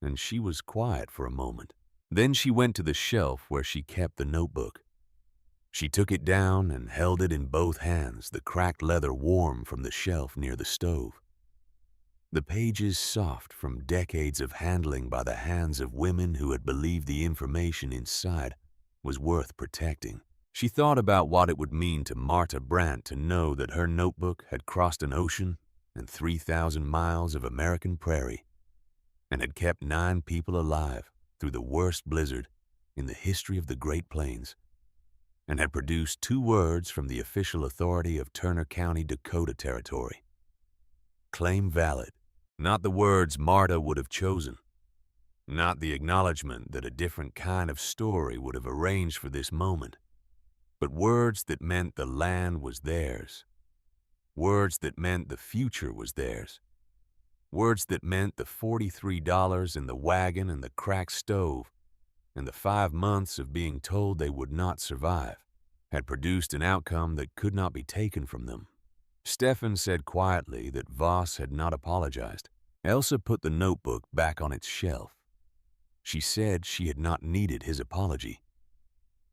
and she was quiet for a moment. Then she went to the shelf where she kept the notebook. She took it down and held it in both hands, the cracked leather warm from the shelf near the stove. the pages soft from decades of handling by the hands of women who had believed the information inside was worth protecting. She thought about what it would mean to Marta Brandt to know that her notebook had crossed an ocean and 3,000 miles of American prairie and had kept 9 people alive through the worst blizzard in the history of the Great Plains, and had produced 2 words from the official authority of Turner County, Dakota Territory. Claim valid. Not the words Marta would have chosen. Not the acknowledgement that a different kind of story would have arranged for this moment. But words that meant the land was theirs. Words that meant the future was theirs. Words that meant the $43 in the wagon and the cracked stove and the 5 months of being told they would not survive had produced an outcome that could not be taken from them. Stefan said quietly that Voss had not apologized. Elsa put the notebook back on its shelf. She said she had not needed his apology.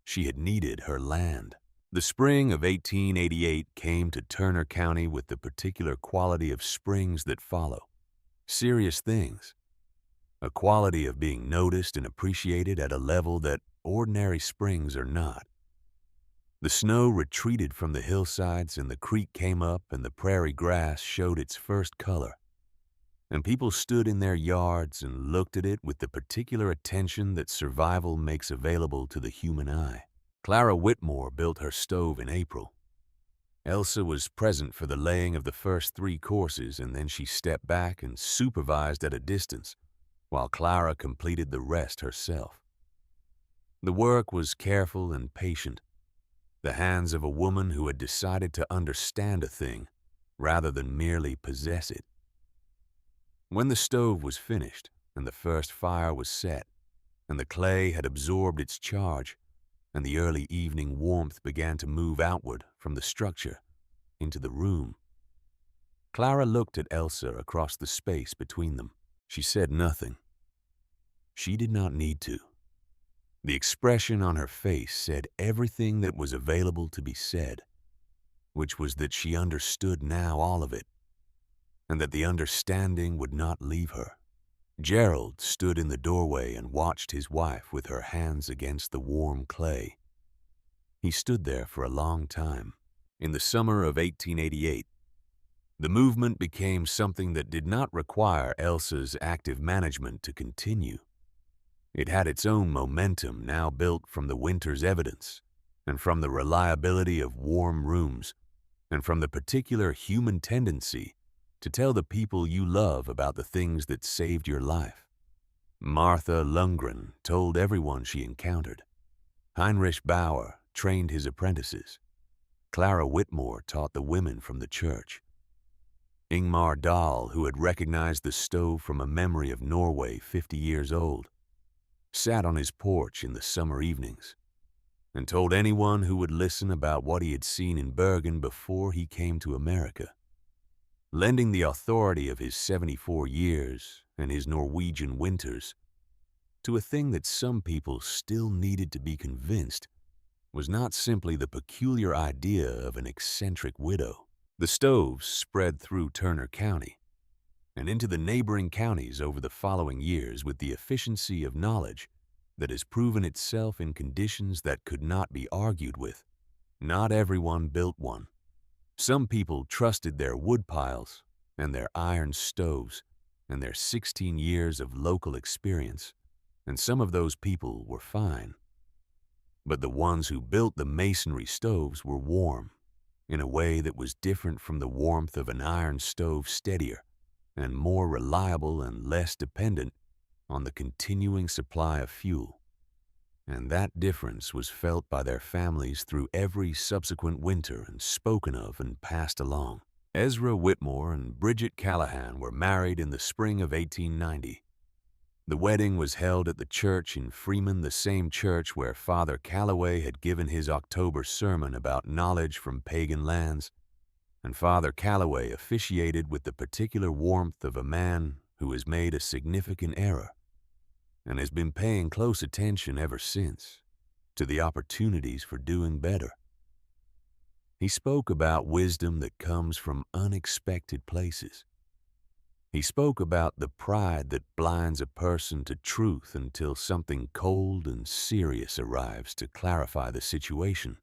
She had needed her land. The spring of 1888 came to Turner County with the particular quality of springs that follow. Serious things. A quality of being noticed and appreciated at a level that ordinary springs are not. The snow retreated from the hillsides and the creek came up and the prairie grass showed its first color. And people stood in their yards and looked at it with the particular attention that survival makes available to the human eye. Clara Whitmore built her stove in April. Elsa was present for the laying of the first 3 courses, and then she stepped back and supervised at a distance, while Clara completed the rest herself. The work was careful and patient, the hands of a woman who had decided to understand a thing rather than merely possess it. When the stove was finished and the first fire was set and the clay had absorbed its charge and the early evening warmth began to move outward from the structure into the room, Clara looked at Elsa across the space between them. She said nothing. She did not need to. The expression on her face said everything that was available to be said, which was that she understood now all of it, and that the understanding would not leave her. Gerald stood in the doorway and watched his wife with her hands against the warm clay. He stood there for a long time. In the summer of 1888, the movement became something that did not require Elsa's active management to continue. It had its own momentum now built from the winter's evidence, and from the reliability of warm rooms, and from the particular human tendency to tell the people you love about the things that saved your life. Martha Lundgren told everyone she encountered. Heinrich Bauer trained his apprentices. Clara Whitmore taught the women from the church. Ingmar Dahl, who had recognized the stove from a memory of Norway 50 years old, sat on his porch in the summer evenings and told anyone who would listen about what he had seen in Bergen before he came to America, lending the authority of his 74 years and his Norwegian winters to a thing that some people still needed to be convinced was not simply the peculiar idea of an eccentric widow. The stoves spread through Turner County and into the neighboring counties over the following years with the efficiency of knowledge that has proven itself in conditions that could not be argued with. Not everyone built one. Some people trusted their wood piles and their iron stoves and their 16 years of local experience, and some of those people were fine. But the ones who built the masonry stoves were warm in a way that was different from the warmth of an iron stove, steadier and more reliable and less dependent on the continuing supply of fuel. And that difference was felt by their families through every subsequent winter and spoken of and passed along. Ezra Whitmore and Bridget Callahan were married in the spring of 1890. The wedding was held at the church in Freeman, the same church where Father Calloway had given his October sermon about knowledge from pagan lands, and Father Calloway officiated with the particular warmth of a man who has made a significant error and has been paying close attention ever since to the opportunities for doing better. He spoke about wisdom that comes from unexpected places, He spoke about the pride that blinds a person to truth until something cold and serious arrives to clarify the situation.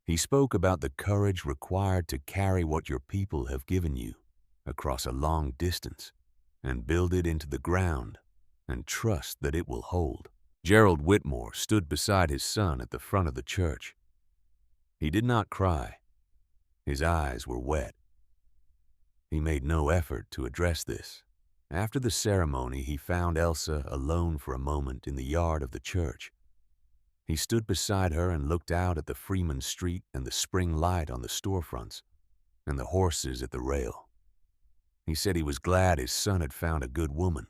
He spoke about the courage required to carry what your people have given you across a long distance and build it into the ground and trust that it will hold. Gerald Whitmore stood beside his son at the front of the church. He did not cry. His eyes were wet. He made no effort to address this. After the ceremony, he found Elsa alone for a moment in the yard of the church. He stood beside her and looked out at the Freeman Street and the spring light on the storefronts and the horses at the rail. He said he was glad his son had found a good woman.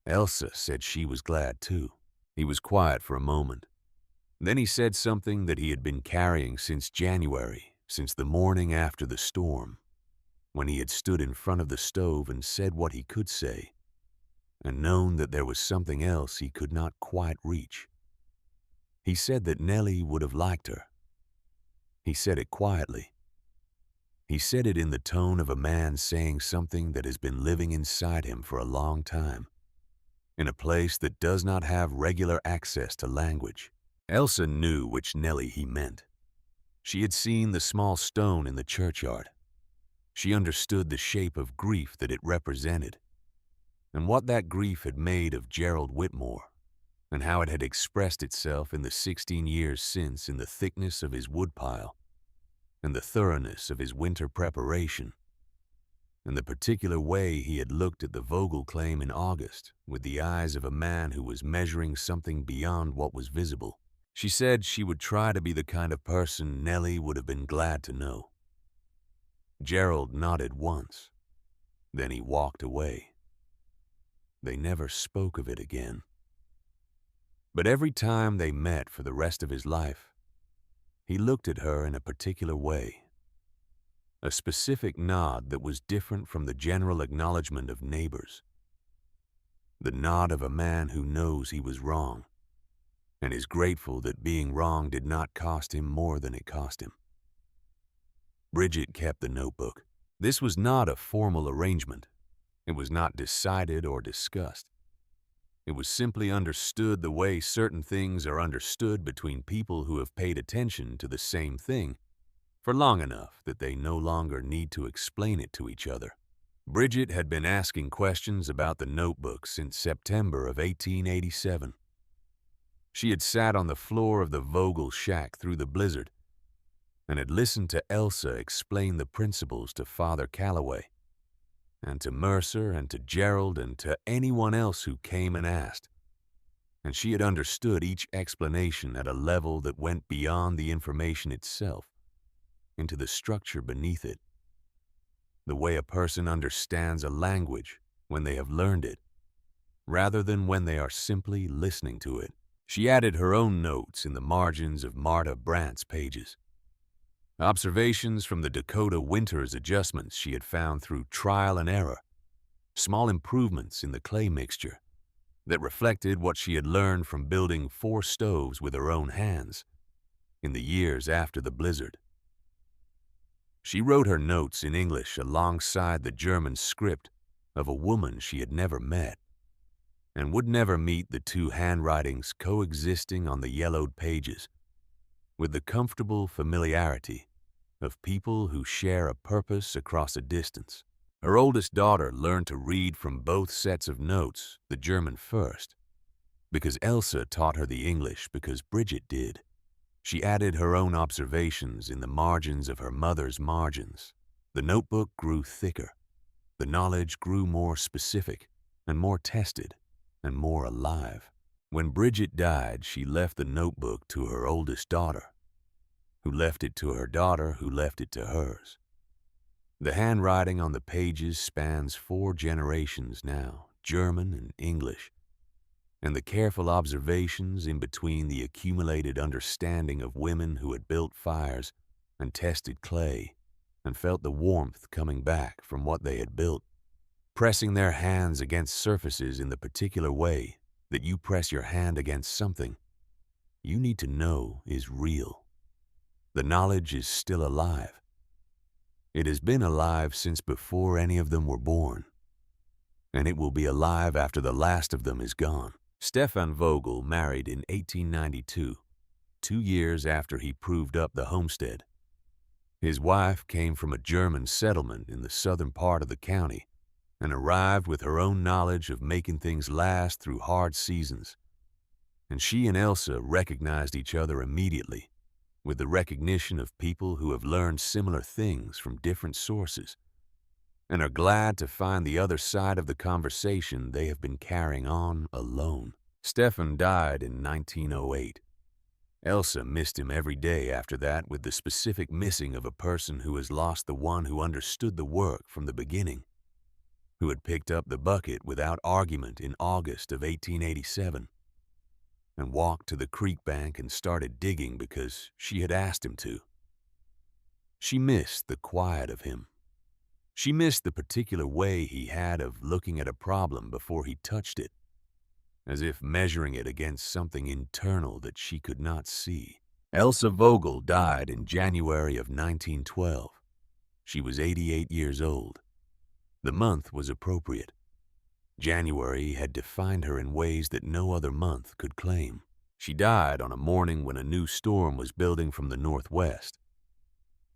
Elsa said she was glad too. He was quiet for a moment. Then he said something that he had been carrying since January, since the morning after the storm, when he had stood in front of the stove and said what he could say, and known that there was something else he could not quite reach. He said that Nellie would have liked her. He said it quietly. He said it in the tone of a man saying something that has been living inside him for a long time, in a place that does not have regular access to language. Elsa knew which Nellie he meant. She had seen the small stone in the churchyard. She understood the shape of grief that it represented, and what that grief had made of Gerald Whitmore, and how it had expressed itself in the 16 years since in the thickness of his woodpile, and the thoroughness of his winter preparation, and the particular way he had looked at the Vogel claim in August with the eyes of a man who was measuring something beyond what was visible. She said she would try to be the kind of person Nellie would have been glad to know. Gerald nodded once. Then he walked away. They never spoke of it again. But every time they met for the rest of his life, he looked at her in a particular way. A specific nod that was different from the general acknowledgement of neighbors. The nod of a man who knows he was wrong, and is grateful that being wrong did not cost him more than it cost him. Bridget kept the notebook. This was not a formal arrangement. It was not decided or discussed. It was simply understood the way certain things are understood between people who have paid attention to the same thing for long enough that they no longer need to explain it to each other. Bridget had been asking questions about the notebook since September of 1887. She had sat on the floor of the Vogel shack through the blizzard and had listened to Elsa explain the principles to Father Calloway, and to Mercer and to Gerald and to anyone else who came and asked. And she had understood each explanation at a level that went beyond the information itself, into the structure beneath it. The way a person understands a language when they have learned it, rather than when they are simply listening to it. She added her own notes in the margins of Marta Brandt's pages. Observations from the Dakota winter's adjustments she had found through trial and error, small improvements in the clay mixture that reflected what she had learned from building 4 stoves with her own hands in the years after the blizzard. She wrote her notes in English alongside the German script of a woman she had never met, and would never meet, the two handwritings coexisting on the yellowed pages with the comfortable familiarity of people who share a purpose across a distance. Her oldest daughter learned to read from both sets of notes, the German first, because Elsa taught her the English because Bridget did. She added her own observations in the margins of her mother's margins. The notebook grew thicker. The knowledge grew more specific and more tested and more alive. When Bridget died, she left the notebook to her oldest daughter, who left it to her daughter, who left it to hers. The handwriting on the pages spans 4 generations now, German and English, and the careful observations in between the accumulated understanding of women who had built fires and tested clay and felt the warmth coming back from what they had built, pressing their hands against surfaces in the particular way that you press your hand against something you need to know is real. The knowledge is still alive. It has been alive since before any of them were born. and it will be alive after the last of them is gone. Stefan Vogel married in 1892, 2 years after he proved up the homestead. His wife came from a German settlement in the southern part of the county and arrived with her own knowledge of making things last through hard seasons. And she and Elsa recognized each other immediately, with the recognition of people who have learned similar things from different sources and are glad to find the other side of the conversation they have been carrying on alone. Stefan died in 1908. Elsa missed him every day after that, with the specific missing of a person who has lost the one who understood the work from the beginning, who had picked up the bucket without argument in August of 1887 and walked to the creek bank and started digging because she had asked him to. She missed the quiet of him. She missed the particular way he had of looking at a problem before he touched it, as if measuring it against something internal that she could not see. Elsa Vogel died in January of 1912. She was 88 years old. The month was appropriate. January had defined her in ways that no other month could claim. She died on a morning when a new storm was building from the northwest,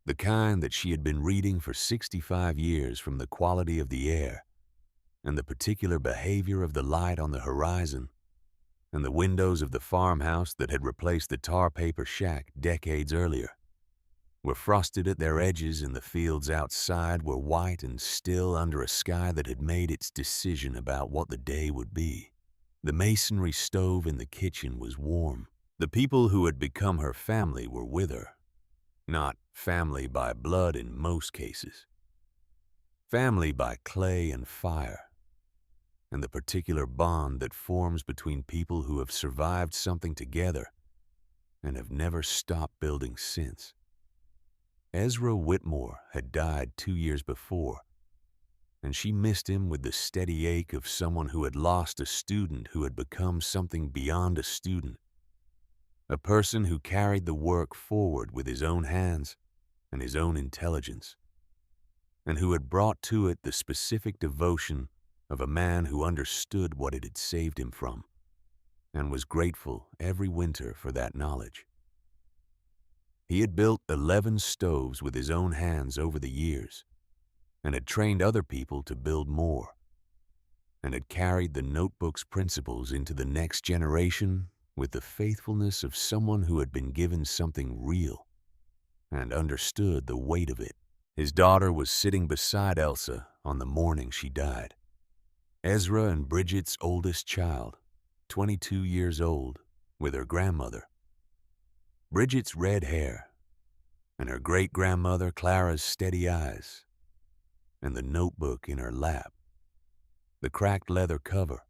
the kind that she had been reading for 65 years from the quality of the air and the particular behavior of the light on the horizon, and the windows of the farmhouse that had replaced the tar paper shack decades earlier were frosted at their edges, and the fields outside were white and still under a sky that had made its decision about what the day would be. The masonry stove in the kitchen was warm. The people who had become her family were with her. Not family by blood in most cases. Family by clay and fire, and the particular bond that forms between people who have survived something together and have never stopped building since. Ezra Whitmore had died 2 years before, and she missed him with the steady ache of someone who had lost a student who had become something beyond a student, a person who carried the work forward with his own hands and his own intelligence, and who had brought to it the specific devotion of a man who understood what it had saved him from and was grateful every winter for that knowledge. He had built 11 stoves with his own hands over the years, and had trained other people to build more, and had carried the notebook's principles into the next generation with the faithfulness of someone who had been given something real and understood the weight of it. His daughter was sitting beside Elsa on the morning she died. Ezra and Bridget's oldest child, 22 years old, with her grandmother. Bridget's red hair, and her great-grandmother Clara's steady eyes, and the notebook in her lap, the cracked leather cover,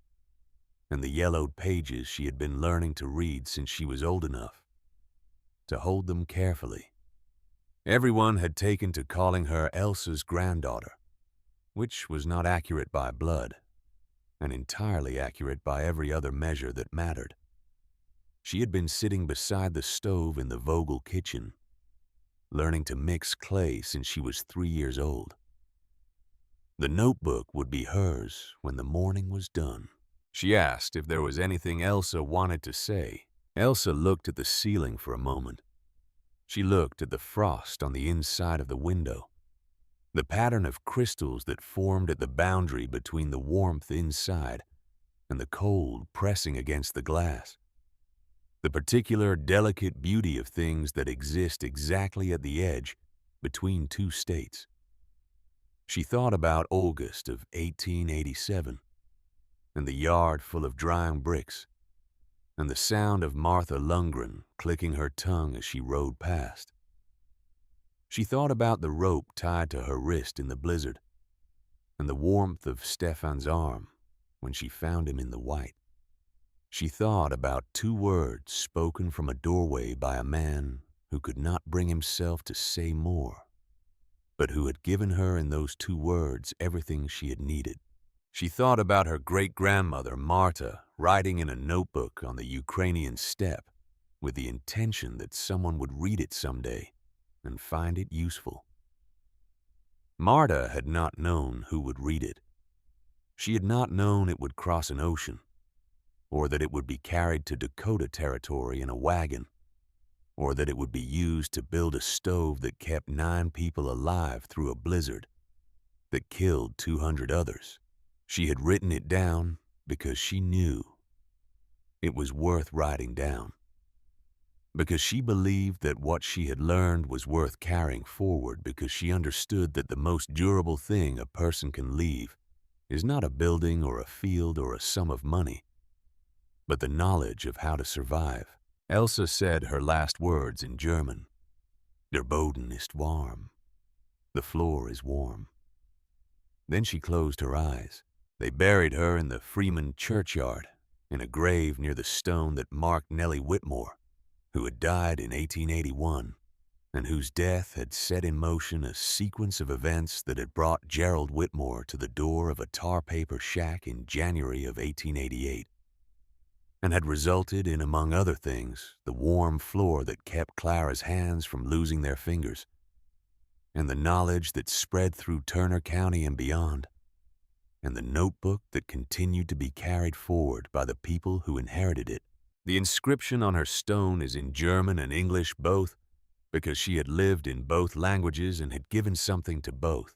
and the yellowed pages she had been learning to read since she was old enough to hold them carefully. Everyone had taken to calling her Elsa's granddaughter, which was not accurate by blood, and entirely accurate by every other measure that mattered. She had been sitting beside the stove in the Vogel kitchen, learning to mix clay since she was 3 years old. The notebook would be hers when the morning was done. She asked if there was anything Elsa wanted to say. Elsa looked at the ceiling for a moment. She looked at the frost on the inside of the window, the pattern of crystals that formed at the boundary between the warmth inside and the cold pressing against the glass, the particular delicate beauty of things that exist exactly at the edge between two states. She thought about August of 1887, and the yard full of drying bricks, and the sound of Martha Lundgren clicking her tongue as she rode past. She thought about the rope tied to her wrist in the blizzard, and the warmth of Stefan's arm when she found him in the white. She thought about 2 words spoken from a doorway by a man who could not bring himself to say more, but who had given her in those 2 words everything she had needed. She thought about her great-grandmother, Marta, writing in a notebook on the Ukrainian steppe with the intention that someone would read it someday and find it useful. Marta had not known who would read it. She had not known it would cross an ocean, or that it would be carried to Dakota Territory in a wagon, or that it would be used to build a stove that kept 9 people alive through a blizzard that killed 200 others. She had written it down because she knew it was worth writing down, because she believed that what she had learned was worth carrying forward, because she understood that the most durable thing a person can leave is not a building or a field or a sum of money, but the knowledge of how to survive. Elsa said her last words in German. Der Boden ist warm. The floor is warm. Then she closed her eyes. They buried her in the Freeman churchyard, in a grave near the stone that marked Nellie Whitmore, who had died in 1881, and whose death had set in motion a sequence of events that had brought Gerald Whitmore to the door of a tar paper shack in January of 1888, and had resulted in, among other things, the warm floor that kept Clara's hands from losing their fingers, and the knowledge that spread through Turner County and beyond, and the notebook that continued to be carried forward by the people who inherited it. The inscription on her stone is in German and English both, because she had lived in both languages and had given something to both.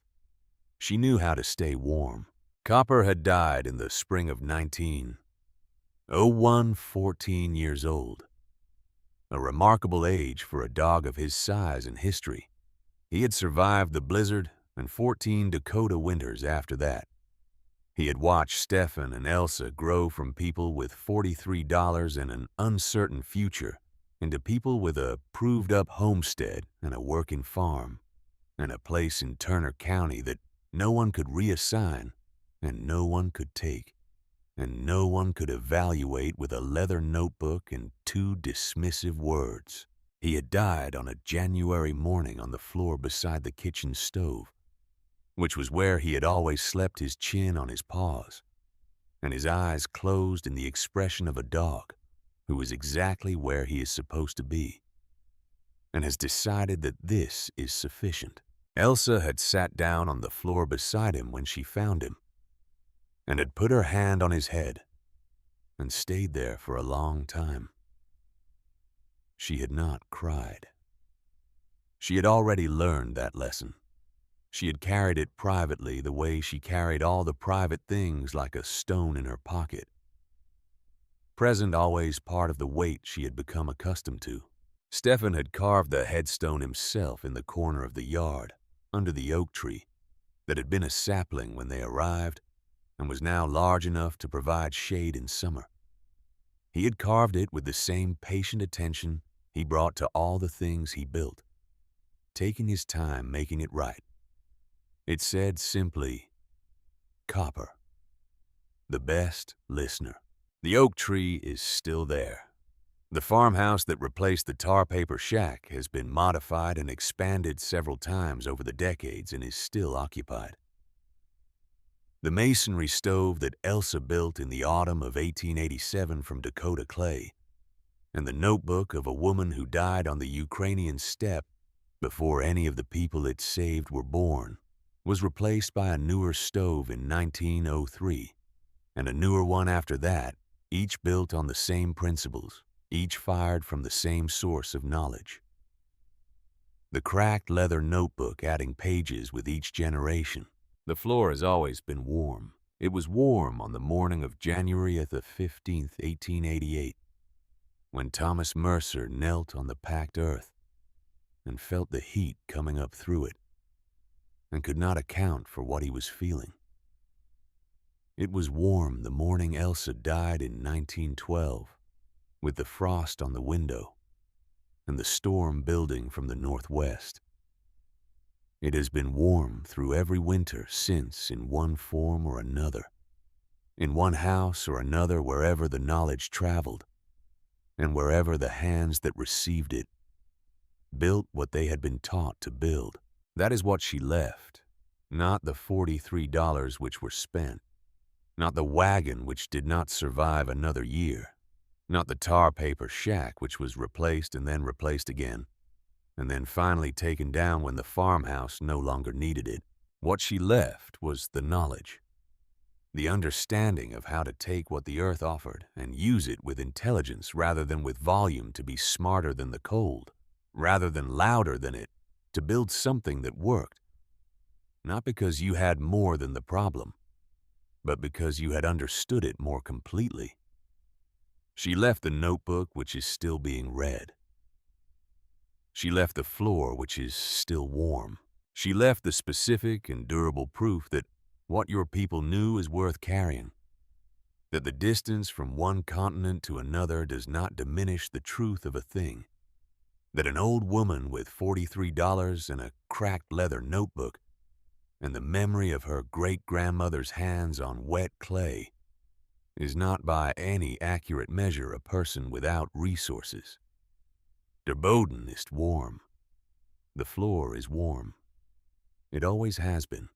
She knew how to stay warm. Copper had died in the spring of 1901, 14 years old. A remarkable age for a dog of his size and history. He had survived the blizzard and 14 Dakota winters after that. He had watched Stefan and Elsa grow from people with $43 and an uncertain future into people with a proved-up homestead and a working farm and a place in Turner County that no one could reassign and no one could take and no one could evaluate with a leather notebook and 2 dismissive words. He had died on a January morning on the floor beside the kitchen stove, which was where he had always slept, his chin on his paws, and his eyes closed in the expression of a dog who is exactly where he is supposed to be, and has decided that this is sufficient. Elsa had sat down on the floor beside him when she found him, and had put her hand on his head, and stayed there for a long time. She had not cried. She had already learned that lesson. She had carried it privately the way she carried all the private things, like a stone in her pocket. Present always part of the weight she had become accustomed to. Stefan had carved the headstone himself in the corner of the yard, under the oak tree, that had been a sapling when they arrived and was now large enough to provide shade in summer. He had carved it with the same patient attention he brought to all the things he built, taking his time making it right. It said simply, Copper, the best listener. The oak tree is still there. The farmhouse that replaced the tar paper shack has been modified and expanded several times over the decades and is still occupied. The masonry stove that Elsa built in the autumn of 1887 from Dakota clay, and the notebook of a woman who died on the Ukrainian steppe before any of the people it saved were born, was replaced by a newer stove in 1903, and a newer one after that, each built on the same principles, each fired from the same source of knowledge. The cracked leather notebook adding pages with each generation. The floor has always been warm. It was warm on the morning of January the 15th, 1888, when Thomas Mercer knelt on the packed earth and felt the heat coming up through it, and could not account for what he was feeling. It was warm the morning Elsa died in 1912, with the frost on the window and the storm building from the northwest. It has been warm through every winter since, in one form or another, in one house or another, wherever the knowledge traveled, and wherever the hands that received it built what they had been taught to build. That is what she left, not the $43 which were spent, not the wagon which did not survive another year, not the tar paper shack which was replaced and then replaced again, and then finally taken down when the farmhouse no longer needed it. What she left was the knowledge. The understanding of how to take what the earth offered and use it with intelligence rather than with volume to be smarter than the cold, rather than louder than it, to build something that worked. Not because you had more than the problem, but because you had understood it more completely. She left the notebook which is still being read. She left the floor which is still warm. She left the specific and durable proof that what your people knew is worth carrying. That the distance from one continent to another does not diminish the truth of a thing. That an old woman with $43 and a cracked leather notebook and the memory of her great-grandmother's hands on wet clay is not by any accurate measure a person without resources. Der Boden ist warm. The floor is warm. It always has been.